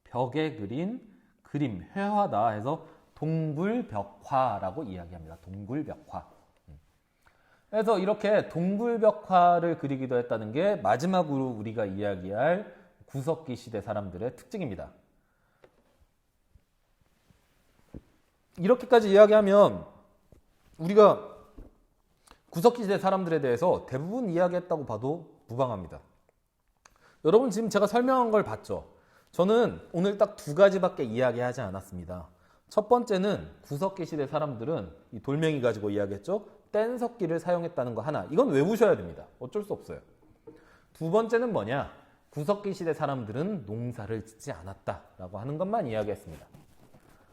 벽에 그린 그림, 회화다 해서 동굴벽화라고 이야기합니다. 동굴벽화. 그래서 이렇게 동굴벽화를 그리기도 했다는 게 마지막으로 우리가 이야기할 구석기 시대 사람들의 특징입니다. 이렇게까지 이야기하면 우리가 구석기 시대 사람들에 대해서 대부분 이야기했다고 봐도 무방합니다. 여러분 지금 제가 설명한 걸 봤죠? 저는 오늘 딱 두 가지밖에 이야기하지 않았습니다. 첫 번째는 구석기 시대 사람들은 이 돌멩이 가지고 이야기했죠? 뗀석기를 사용했다는 거 하나. 이건 외우셔야 됩니다. 어쩔 수 없어요. 두 번째는 뭐냐? 구석기 시대 사람들은 농사를 짓지 않았다라고 하는 것만 이야기했습니다.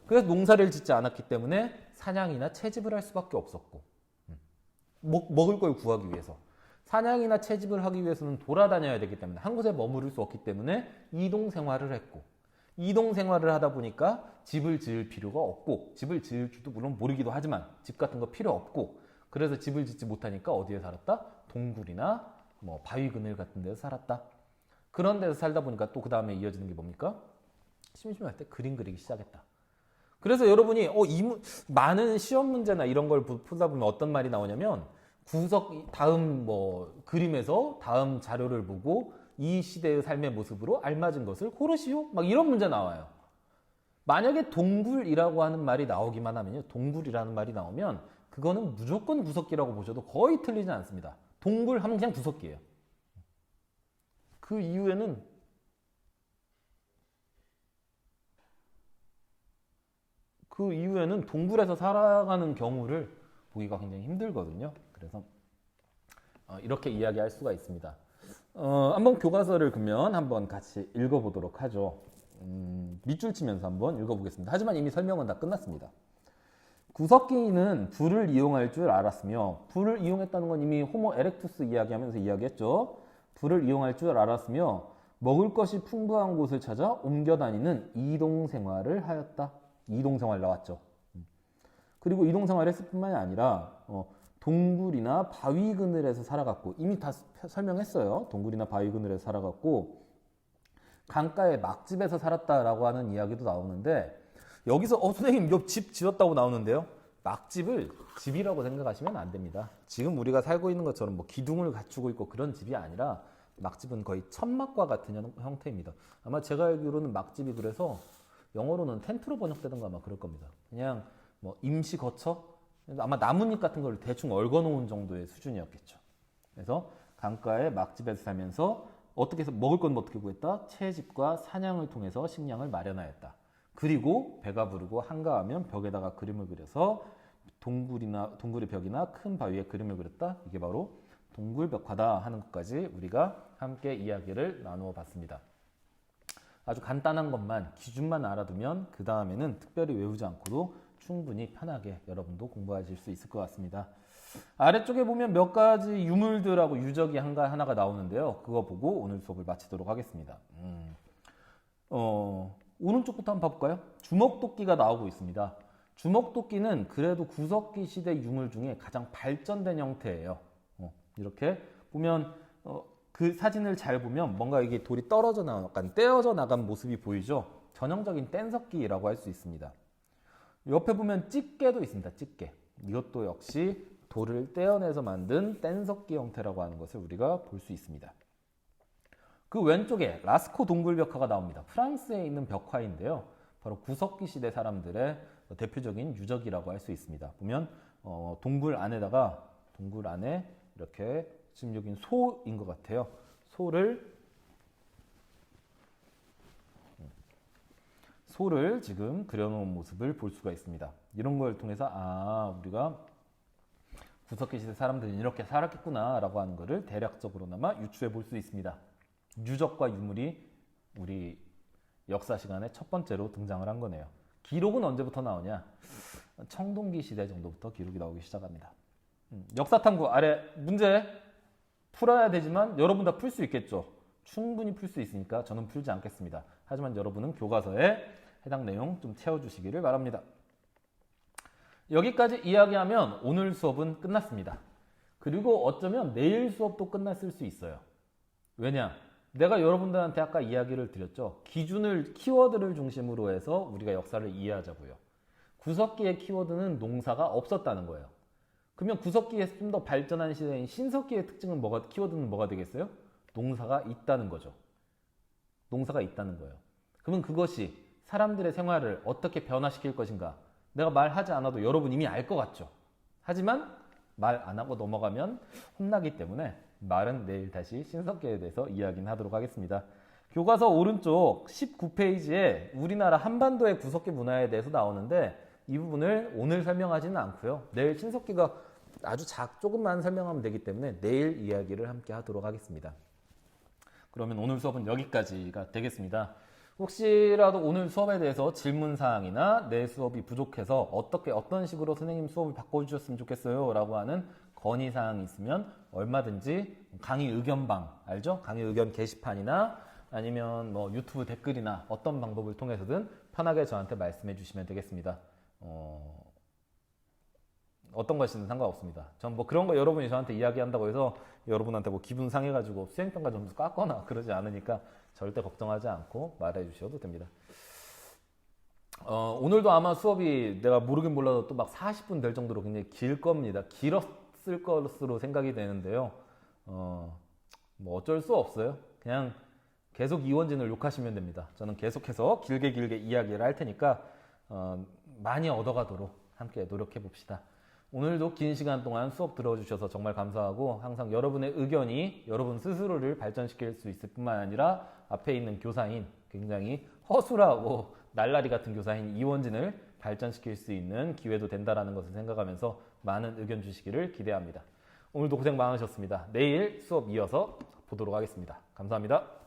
그래서 농사를 짓지 않았기 때문에 사냥이나 채집을 할 수밖에 없었고 먹을 걸 구하기 위해서 사냥이나 채집을 하기 위해서는 돌아다녀야 되기 때문에 한 곳에 머무를 수 없기 때문에 이동 생활을 했고 이동 생활을 하다 보니까 집을 지을 필요가 없고 집을 지을 줄도 물론 모르기도 하지만 집 같은 거 필요 없고 그래서 집을 짓지 못하니까 어디에 살았다? 동굴이나 뭐 바위 그늘 같은 데서 살았다. 그런 데서 살다 보니까 또 그 다음에 이어지는 게 뭡니까? 심심할 때 그림 그리기 시작했다. 그래서 여러분이 많은 시험 문제나 이런 걸 풀다 보면 어떤 말이 나오냐면 다음 그림에서 다음 자료를 보고 이 시대의 삶의 모습으로 알맞은 것을 고르시오. 막 이런 문제 나와요. 만약에 동굴이라고 하는 말이 나오기만 하면요. 동굴이라는 말이 나오면 그거는 무조건 구석기라고 보셔도 거의 틀리지 않습니다. 동굴 하면 그냥 구석기예요. 그 이후에는 동굴에서 살아가는 경우를 보기가 굉장히 힘들거든요. 그래서 이렇게 이야기할 수가 있습니다. 한번 교과서를 그러면 한번 같이 읽어보도록 하죠. 밑줄 치면서 한번 읽어보겠습니다. 하지만 이미 설명은 다 끝났습니다. 구석기는 불을 이용할 줄 알았으며, 불을 이용했다는 건 이미 호모 에렉투스 이야기하면서 이야기했죠. 불을 이용할 줄 알았으며 먹을 것이 풍부한 곳을 찾아 옮겨 다니는 이동 생활을 하였다. 이동 생활 나왔죠. 그리고 이동 생활을 했을 뿐만이 아니라 동굴이나 바위 그늘에서 살아갔고, 이미 다 설명했어요. 동굴이나 바위 그늘에서 살아갔고, 강가의 막집에서 살았다라고 하는 이야기도 나오는데, 여기서 선생님 옆 집 지었다고 나오는데요. 막집을 집이라고 생각하시면 안 됩니다. 지금 우리가 살고 있는 것처럼 뭐 기둥을 갖추고 있고 그런 집이 아니라, 막집은 거의 천막과 같은 형태입니다. 아마 제가 알기로는 막집이 그래서 영어로는 텐트로 번역되던가 아마 그럴 겁니다. 그냥 뭐 임시 거처? 아마 나뭇잎 같은 걸 대충 얽어놓은 정도의 수준이었겠죠. 그래서 강가의 막집에서 살면서 어떻게 해서 먹을 건 어떻게 구했다? 채집과 사냥을 통해서 식량을 마련하였다. 그리고 배가 부르고 한가하면 벽에다가 그림을 그려서 동굴의 벽이나 큰 바위에 그림을 그렸다. 이게 바로 동굴벽화다 하는 것까지 우리가 함께 이야기를 나누어 봤습니다. 아주 간단한 것만, 기준만 알아두면 그 다음에는 특별히 외우지 않고도 충분히 편하게 여러분도 공부하실 수 있을 것 같습니다. 아래쪽에 보면 몇 가지 유물들하고 유적이 하나가 나오는데요. 그거 보고 오늘 수업을 마치도록 하겠습니다. 오른쪽부터 한번 봐볼까요? 주먹도끼가 나오고 있습니다. 주먹도끼는 그래도 구석기 시대 유물 중에 가장 발전된 형태예요. 이렇게 보면 그 사진을 잘 보면 뭔가 이게 돌이 떨어져 나간, 약간 떼어져 나간 모습이 보이죠? 전형적인 뗀석기라고 할 수 있습니다. 옆에 보면 집게도 있습니다. 집게. 이것도 역시 돌을 떼어내서 만든 뗀석기 형태라고 하는 것을 우리가 볼 수 있습니다. 그 왼쪽에 라스코 동굴벽화가 나옵니다. 프랑스에 있는 벽화인데요. 바로 구석기 시대 사람들의 대표적인 유적이라고 할 수 있습니다. 보면 동굴 안에 이렇게 지금 여긴 소인 것 같아요. 소를 지금 그려놓은 모습을 볼 수가 있습니다. 이런 걸 통해서 우리가 구석기 시대 사람들이 이렇게 살았겠구나 라고 하는 것을 대략적으로나마 유추해 볼 수 있습니다. 유적과 유물이 우리 역사 시간에 첫 번째로 등장을 한 거네요. 기록은 언제부터 나오냐? 청동기 시대 정도부터 기록이 나오기 시작합니다. 역사 탐구 아래 문제 풀어야 되지만 여러분 다 풀 수 있겠죠? 충분히 풀 수 있으니까 저는 풀지 않겠습니다. 하지만 여러분은 교과서에 해당 내용 좀 채워주시기를 바랍니다. 여기까지 이야기하면 오늘 수업은 끝났습니다. 그리고 어쩌면 내일 수업도 끝났을 수 있어요. 왜냐? 내가 여러분들한테 아까 이야기를 드렸죠. 키워드를 중심으로 해서 우리가 역사를 이해하자고요. 구석기의 키워드는 농사가 없었다는 거예요. 그러면 구석기에서 좀 더 발전한 시대인 신석기의 특징은 키워드는 뭐가 되겠어요? 농사가 있다는 거죠. 농사가 있다는 거예요. 그러면 그것이 사람들의 생활을 어떻게 변화시킬 것인가? 내가 말하지 않아도 여러분 이미 알 것 같죠? 하지만 말 안 하고 넘어가면 혼나기 때문에 말은 내일 다시 신석기에 대해서 이야기는 하도록 하겠습니다. 교과서 오른쪽 19페이지에 우리나라 한반도의 구석기 문화에 대해서 나오는데 이 부분을 오늘 설명하지는 않고요. 내일 신석기가 아주 조금만 설명하면 되기 때문에 내일 이야기를 함께 하도록 하겠습니다. 그러면 오늘 수업은 여기까지가 되겠습니다. 혹시라도 오늘 수업에 대해서 질문사항이나 내 수업이 부족해서 어떤 식으로 선생님 수업을 바꿔주셨으면 좋겠어요 라고 하는 건의사항이 있으면 얼마든지 강의 의견방 알죠? 강의 의견 게시판이나 아니면 뭐 유튜브 댓글이나 어떤 방법을 통해서든 편하게 저한테 말씀해 주시면 되겠습니다. 어떤 것이든 상관없습니다. 전 뭐 그런 거 여러분이 저한테 이야기한다고 해서 여러분한테 뭐 기분 상해가지고 수행평가 점수 깎거나 그러지 않으니까 절대 걱정하지 않고 말해 주셔도 됩니다. 오늘도 아마 수업이 내가 모르긴 몰라도 또 막 40분 될 정도로 굉장히 길 겁니다. 길었을 것으로 생각이 되는데요. 뭐 어쩔 수 없어요. 그냥 계속 이원진을 욕하시면 됩니다. 저는 계속해서 길게 이야기를 할 테니까 많이 얻어가도록 함께 노력해 봅시다. 오늘도 긴 시간 동안 수업 들어주셔서 정말 감사하고 항상 여러분의 의견이 여러분 스스로를 발전시킬 수 있을 뿐만 아니라 앞에 있는 교사인 굉장히 허술하고 날라리 같은 교사인 이원진을 발전시킬 수 있는 기회도 된다라는 것을 생각하면서 많은 의견 주시기를 기대합니다. 오늘도 고생 많으셨습니다. 내일 수업 이어서 보도록 하겠습니다. 감사합니다.